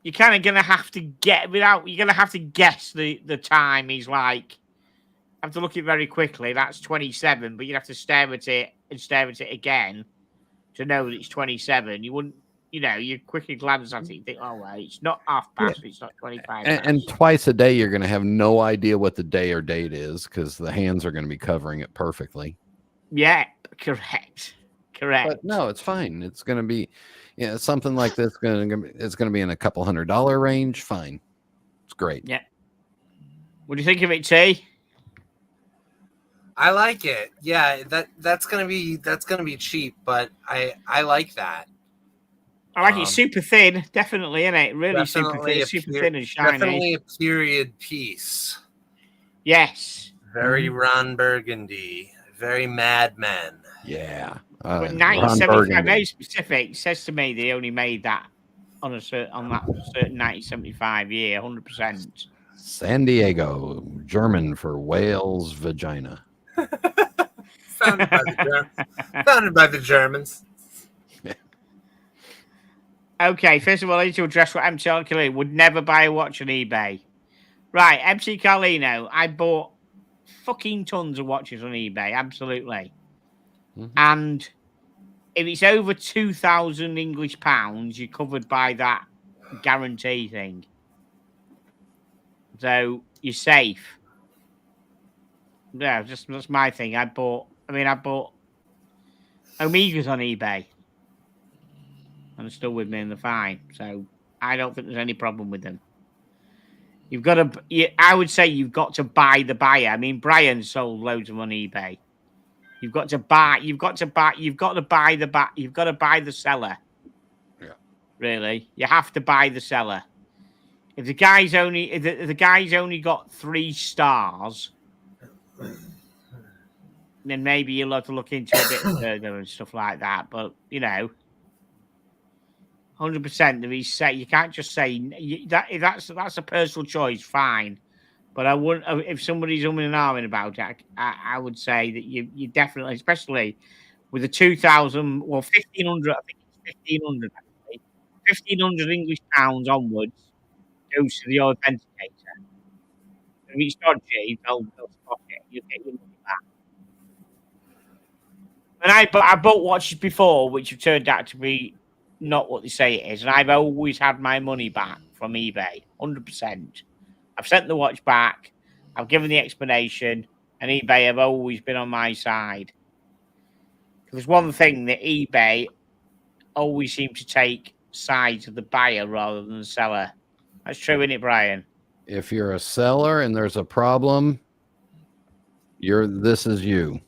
You're kind of going to have to get without. You're going to have to guess the time. He's like, I have to look at it very quickly. That's 27, but you'd have to stare at it and stare at it again to know that it's 27. You wouldn't, you quickly glance at it, you think, oh, well, it's not half past, it's not 25 past. And twice a day, you're going to have no idea what the day or date is because the hands are going to be covering it perfectly. Yeah, correct. But no, it's fine. It's going to be, something like this. It's going to be in a couple $100 range. Fine, it's great. Yeah. What do you think of it, T? I like it. Yeah, that's gonna be cheap, but I like that. I like it. Super thin, definitely, isn't it? Really super Definitely thin and shiny. Definitely a period piece. Yes. Very Ron Burgundy. Very Mad Men. Yeah. But 1975, very specific, says to me they only made that on that certain 1975 year, 100%. San Diego, German for whale's vagina. Founded by the Germans. Okay, first of all, I need to address what MC Carlino would never buy a watch on eBay. Right, MC Carlino, I bought fucking tons of watches on eBay, absolutely. Mm-hmm. And if it's over 2,000 English pounds, you're covered by that guarantee thing. So you're safe. Yeah, that's my thing. I bought Omegas on eBay. And they're still with me and they're fine. So I don't think there's any problem with them. I would say you've got to buy the buyer. I mean, Brian sold loads of them on eBay. You've got to buy the seller. Yeah. Really. You have to buy the seller. If the guy's only got 3 stars, then maybe you'll have to look into a bit further and stuff like that. But 100%. You can't just say that's a personal choice. Fine, but I wouldn't. If somebody's umming and ahhing about it, I would say that you definitely, especially with the 2,000, 1,500. I think it's 1,500. Actually, 1,500 English pounds onwards goes to the authenticator. If it's dodgy, they'll spot it. You get your money back. And I bought watches before, which have turned out to be not what they say it is, and I've always had my money back from eBay, 100%. I've sent the watch back, I've given the explanation, and eBay have always been on my side. There's one thing that eBay always seem to take sides of the buyer rather than the seller. That's true, isn't it, Brian? If you're a seller and there's a problem, this is you.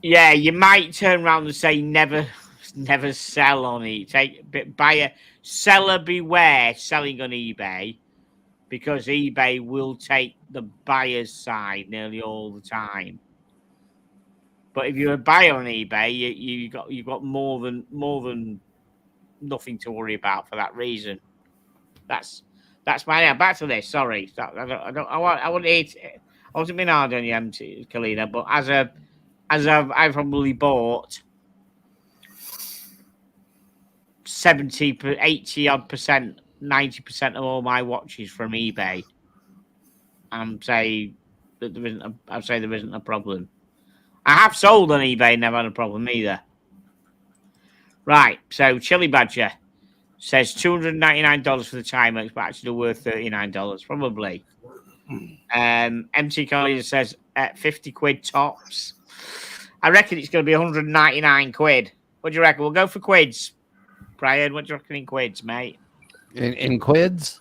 Yeah, you might turn around and say never sell on eBay. Seller beware selling on eBay, because eBay will take the buyer's side nearly all the time. But if you're a buyer on eBay, you got more than nothing to worry about for that reason. That's my back to this. Sorry, I wasn't being hard on you, MC Carlino, but I've probably bought 70, 80 odd percent, 90% of all my watches from eBay. And say that there isn't a problem. I have sold on eBay, never had a problem either. Right, so Chili Badger says $299 for the Timex, but actually worth $39, probably. MC Collier says 50 quid tops. I reckon it's going to be 199 quid. What do you reckon? We'll go for quids. Brian, what do you reckon in quids, mate? In quids?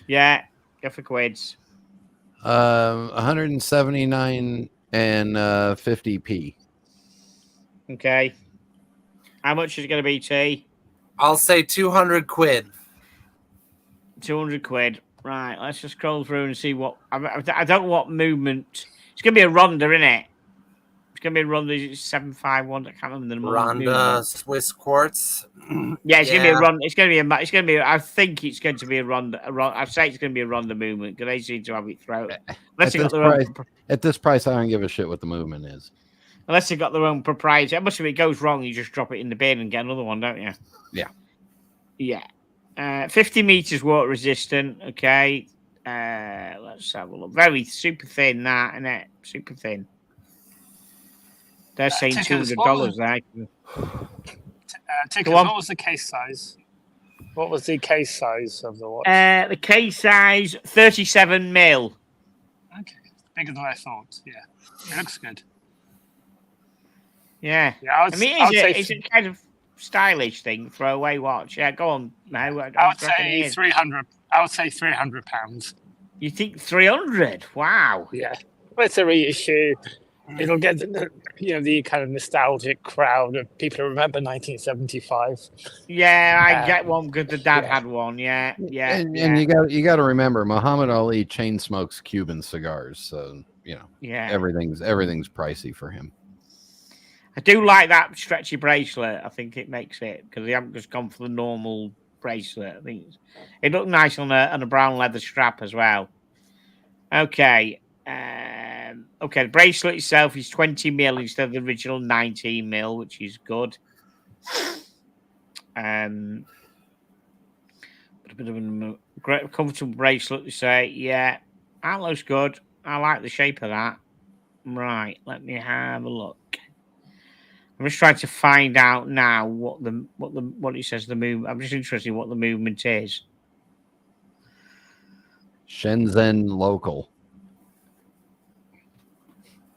Yeah, go for quids. 179 and 50p. Okay. How much is it going to be, T? I'll say 200 quid. 200 quid. Right, let's just scroll through and see what... I don't know what movement... It's going to be a Ronda, isn't it? It's gonna be Ronda 751. I can't remember the Ronda Swiss Quartz. Yeah, it's gonna be a Ronda. It's gonna be. I think it's going to be a Ronda. I say it's gonna be a Ronda movement because they seem to have it thrown. At this price, I don't give a shit what the movement is. Unless they've got their own proprietary. Much of it goes wrong, you just drop it in the bin and get another one, don't you? Yeah. Yeah. 50 meters water resistant. Okay. Let's have a look. Very super thin, that, isn't it? Super thin. They're saying $200 there. Tickers, what was the case size? What was the case size of the watch? The case size, 37 mil. Okay. Bigger than I thought. Yeah. It looks good. Yeah. I mean, it's a kind of stylish thing, throwaway watch. Yeah, go on. No, I would say 300. I would say £300. You think 300? Wow. Yeah. Well, it's a reissue. It'll get the kind of nostalgic crowd of people who remember 1975. Yeah, I get one because the dad had one. Yeah. And you got to remember, Muhammad Ali chain smokes Cuban cigars, so everything's pricey for him. I do like that stretchy bracelet. I think it makes it because they haven't just gone for the normal bracelet. I think it looked nice on a brown leather strap as well. Okay. The bracelet itself is 20 mil instead of the original 19 mil, which is good. A bit of a great, comfortable bracelet to say. Yeah, that looks good. I like the shape of that. Right, let me have a look. I'm just trying to find out now what it says the movement. I'm just interested in what the movement is. Shenzhen local.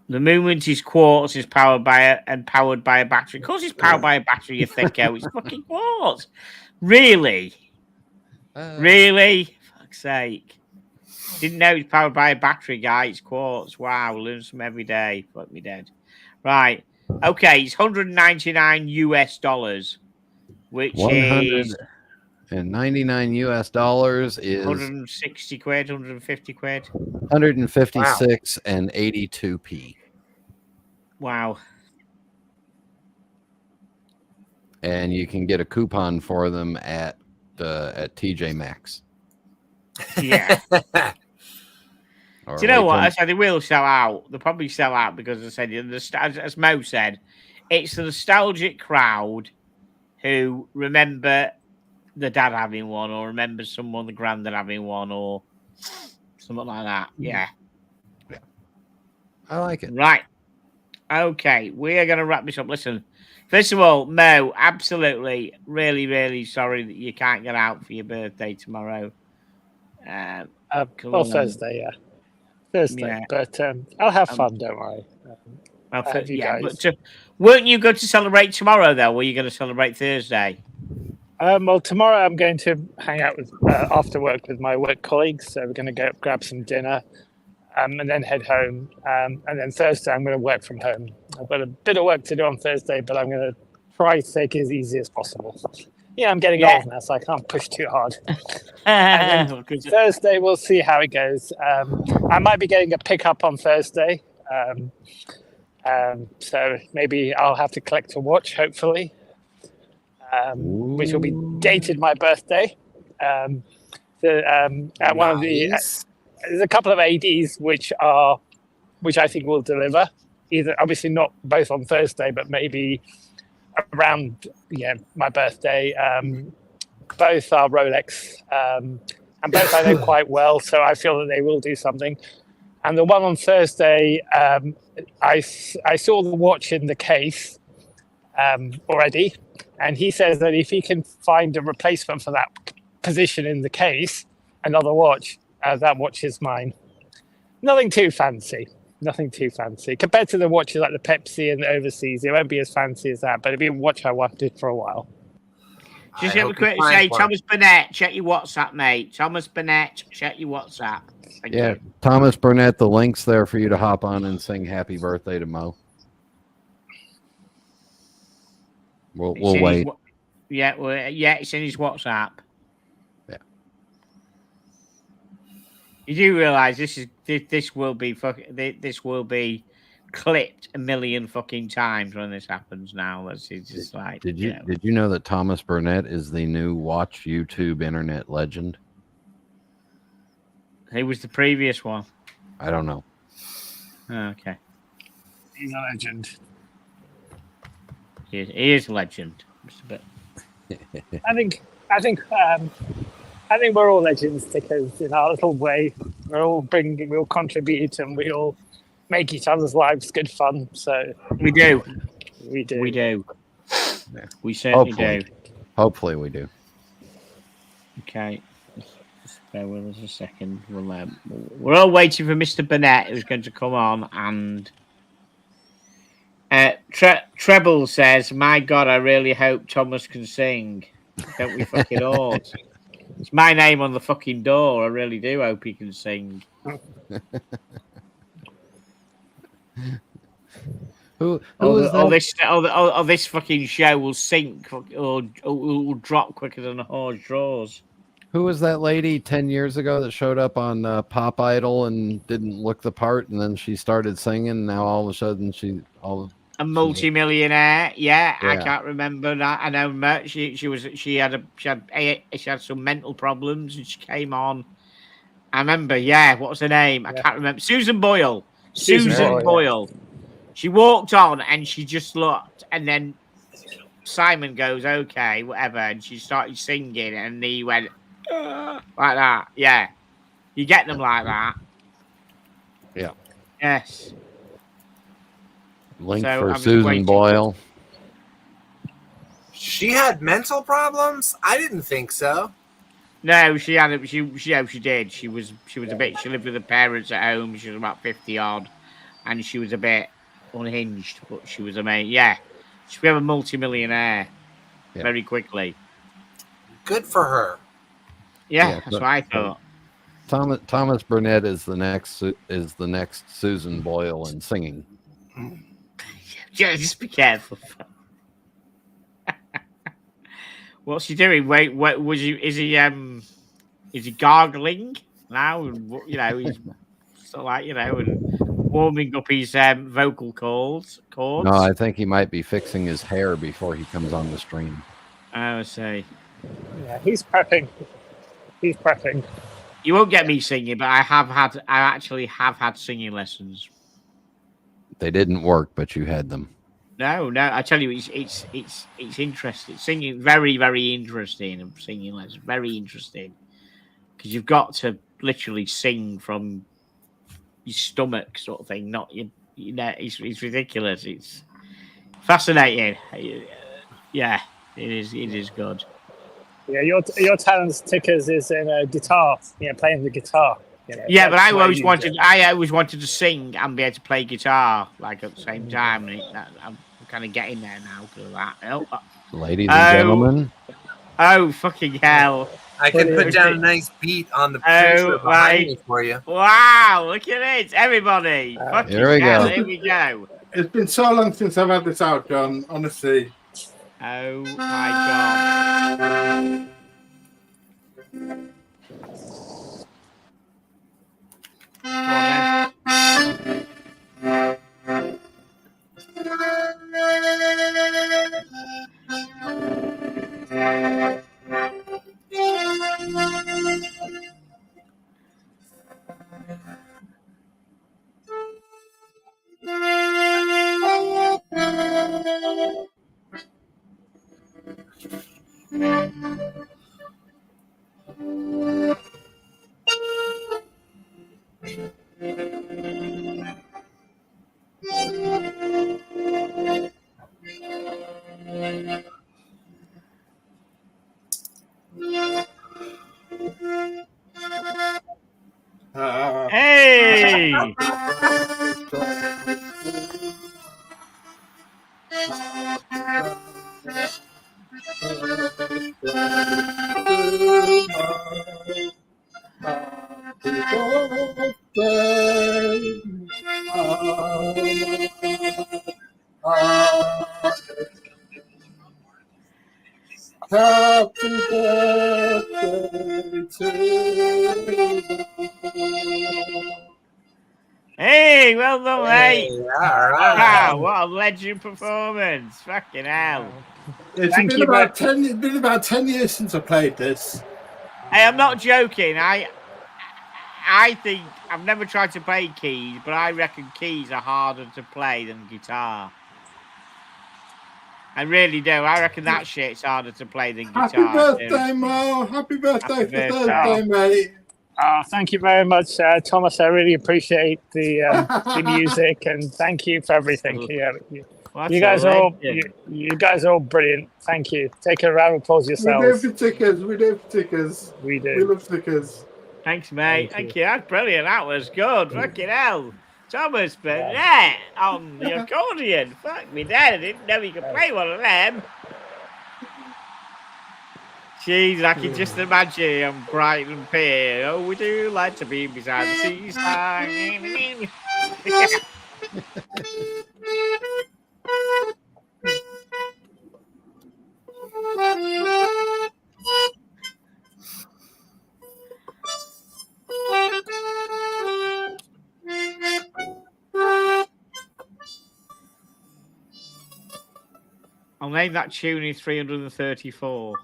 The movement is quartz, is powered by a battery. Of course, it's powered by a battery. You think, it's fucking quartz. Really? Really? Fuck's sake! Didn't know it's powered by a battery, guy. It's quartz. Wow, learn some every day. Fuck me dead. Right. Okay, it's $199, which is $199 is 160 quid, 150 quid. 156 and 82p. Wow. And you can get a coupon for them at TJ Maxx. Yeah. Do you know what? I said they will sell out. They'll probably sell out because I said, as Mo said, it's the nostalgic crowd who remember the dad having one, or remember someone, the granddad having one, or something like that. Yeah. I like it. Right. Okay, we are going to wrap this up. Listen, first of all, Mo, absolutely, really, really sorry that you can't get out for your birthday tomorrow. Thursday, yeah. Thursday, but I'll have fun, don't worry. But weren't you going to celebrate tomorrow, though? Or were you going to celebrate Thursday? Well, tomorrow I'm going to hang out with after work with my work colleagues. So we're going to go grab some dinner and then head home. And then Thursday I'm going to work from home. I've got a bit of work to do on Thursday, but I'm going to try to take it as easy as possible. Yeah, I'm getting old now, so I can't push too hard. And then Thursday, we'll see how it goes. I might be getting a pickup on Thursday. So maybe I'll have to collect a watch, hopefully, which will be dated my birthday. At one of the, there's a couple of ADs which I think will deliver. Either, obviously not both on Thursday, but maybe around my birthday. Both are Rolex, and both I know quite well, so I feel that they will do something. And the one on Thursday, I saw the watch in the case already, and he says that if he can find a replacement for that position in the case, another watch, that watch is mine. Nothing too fancy. Compared to the watches like the Pepsi and the Overseas, it won't be as fancy as that, but it'll be a watch I wanted for a while. Just have a quick say, Thomas Burnett, check your WhatsApp, mate. Thomas Burnett, check your WhatsApp. Thank you. Thomas Burnett, the link's there for you to hop on and sing happy birthday to Mo. We'll wait. It's in his WhatsApp. Yeah. You do realize this will be clipped a million fucking times when this happens now. It's just like, did you know that Thomas Burnett is the new watch YouTube internet legend? He was the previous one. I don't know. Oh, okay. He's a legend. He is a legend. Just a bit. I think we're all legends because in our little way, we all contribute, and we all make each other's lives good fun. So We do. we do. We do. We certainly Hopefully. do. Hopefully we do. Okay. Just bear with us a second. We're all waiting for Mr. Burnett, who's going to come on. And Treble says, "My God, I really hope Thomas can sing. Don't we fucking all? It's my name on the fucking door. I really do hope he can sing." This fucking show will sink or will drop quicker than a horse draws. Who was that lady 10 years ago that showed up on Pop Idol and didn't look the part, and then she started singing? Now all of a sudden a multi-millionaire. Yeah, I can't remember that. I know she had some mental problems, and she came on. I remember. Yeah, what was her name? I can't remember. Susan Boyle. Susan Boyle. Yeah. She walked on and she just looked, and then Simon goes, "Okay, whatever," and she started singing, and he went like that. Yeah, you get them like that. Yeah. Yes. Link for Susan Boyle. She had mental problems? I didn't think so. No, she had. She did. She was a bit. She lived with her parents at home. She was about 50 odd, and she was a bit unhinged. But she was amazing. Yeah, she became a multi-millionaire very quickly. Good for her. Yeah, that's what I thought. Thomas Burnett is the next Susan Boyle in singing. Yeah, just be careful. What's he doing? Wait, what was he? Is he gargling now? You know, he's sort of like, you know, and warming up his vocal cords. No, I think he might be fixing his hair before he comes on the stream. I see. Yeah, he's prepping. You won't get me singing, but I actually have had singing lessons. They didn't work, but you had them. No, I tell you, it's interesting. Singing, very, very interesting. Singing lessons, very interesting, because you've got to literally sing from your stomach, sort of thing. Not you know, it's ridiculous. It's fascinating. Yeah, it is good. Yeah, your talent, Tickers, is in guitar. Yeah, playing the guitar. You know, yeah, but I always wanted to sing and be able to play guitar like at the same time. And I'm kind of getting there now because of that. Ladies and gentlemen. Oh, fucking hell. I can put down a nice beat on the picture behind me for you. Wow, look at it, everybody. Here we go. Here we go. It's been so long since I've had this out, John, honestly. Oh, my God. Hey! Happy birthday to you. Hey, well done, mate. Hey, all right. Wow, what a legend performance. Fucking hell. It's Thank been you, about 10. It's been about 10 years since I played this. Hey, I'm not joking. I think I've never tried to play keys, but I reckon keys are harder to play than guitar. I really do. I reckon that shit's harder to play than guitar. Happy birthday, Mo! Happy birthday Happy for birthday. Thursday, mate. Thank you very much, Thomas. I really appreciate the music, and thank you for everything. You guys are all you guys are all brilliant. Thank you. Take a round of applause We do yourselves. for tickers. We do for tickers. We We do. love stickers. Thanks, mate. Thank Thank you. That's brilliant. That was good. Fucking hell. Thomas Piguet on the accordion. Fuck me dead. I didn't know he could play one of them. Jeez, I can just imagine on Brighton Pier. Oh, we do like to be beside the seaside. I'll name that tune in 334.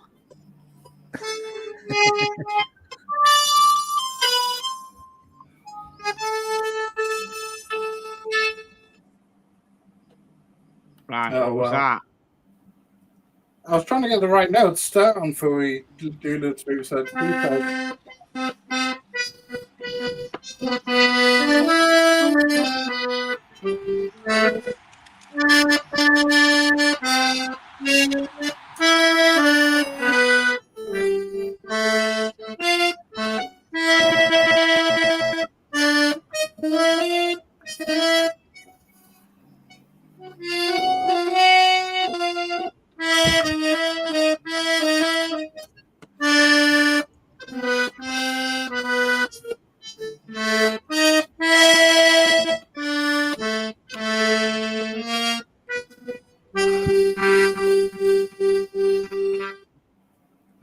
Right, what was that? I was trying to get the right notes down before we do the two-side details.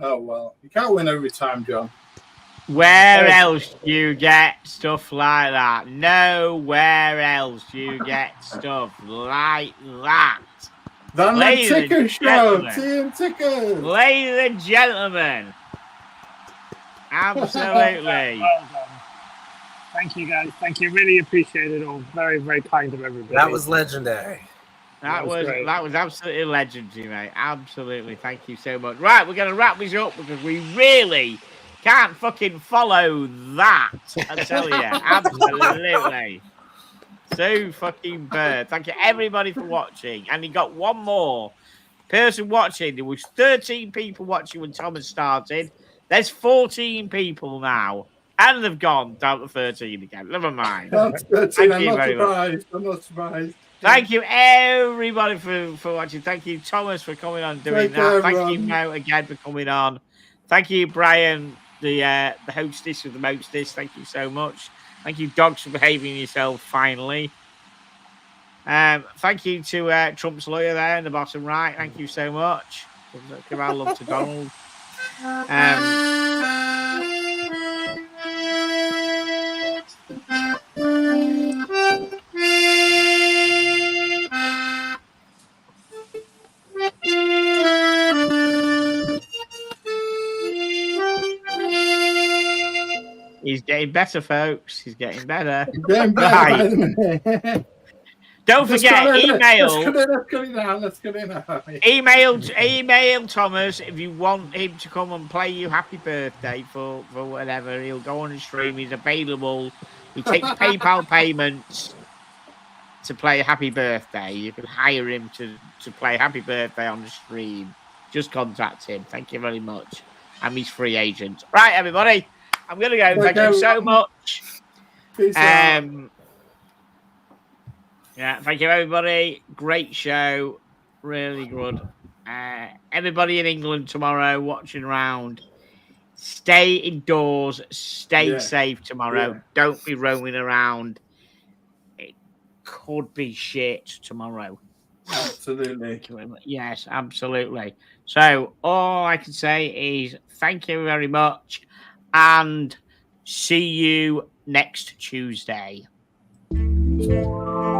Oh, well. You can't win every time, John. Where else do you get stuff like that? Nowhere else do you get stuff like that. Then the Ladies and ticker show. gentlemen. Team Tickers. Ladies and gentlemen. Absolutely. Well done. Thank you, guys. Thank you. Really appreciate it all. Very, very kind of everybody. That was legendary. That was great. absolutely legendary, mate. Absolutely. Thank you so much. Right, we're going to wrap this up because we really can't fucking follow that. I tell you. Absolutely. So fucking bird. Thank you, everybody, for watching. And you got one more person watching. There was 13 people watching when Thomas started. There's 14 people now. And they've gone down to 13 again. Never mind. That's 13. Thank I'm you not very much. surprised. I'm not surprised. Thank you, everybody, for watching. Thank you, Thomas, for coming on doing Thank you, that. Thank you, everyone. Mo, again, for coming on. Thank you, Brian, the hostess of the mostess. Thank you so much. Thank you, Dogs, for behaving yourself finally. Thank you to Trump's lawyer there in the bottom right. Thank you so much. Give our love to Donald. He's getting better, folks. He's getting better. Getting better by the minute. Don't forget, email. Let's get it now. Email Thomas if you want him to come and play you Happy Birthday for whatever. He'll go on the stream. He's available. He takes PayPal payments to play Happy Birthday. You can hire him to play Happy Birthday on the stream. Just contact him. Thank you very much. I'm his free agent. Right, everybody. I'm going to go. Thank you so much. Peace out. Yeah, thank you, everybody. Great show. Really good. Everybody in England tomorrow watching around. Stay indoors. Stay safe tomorrow. Yeah. Don't be roaming around. It could be shit tomorrow. Absolutely. Thank you very much. Yes, absolutely. So all I can say is thank you very much and see you next Tuesday. Cheers.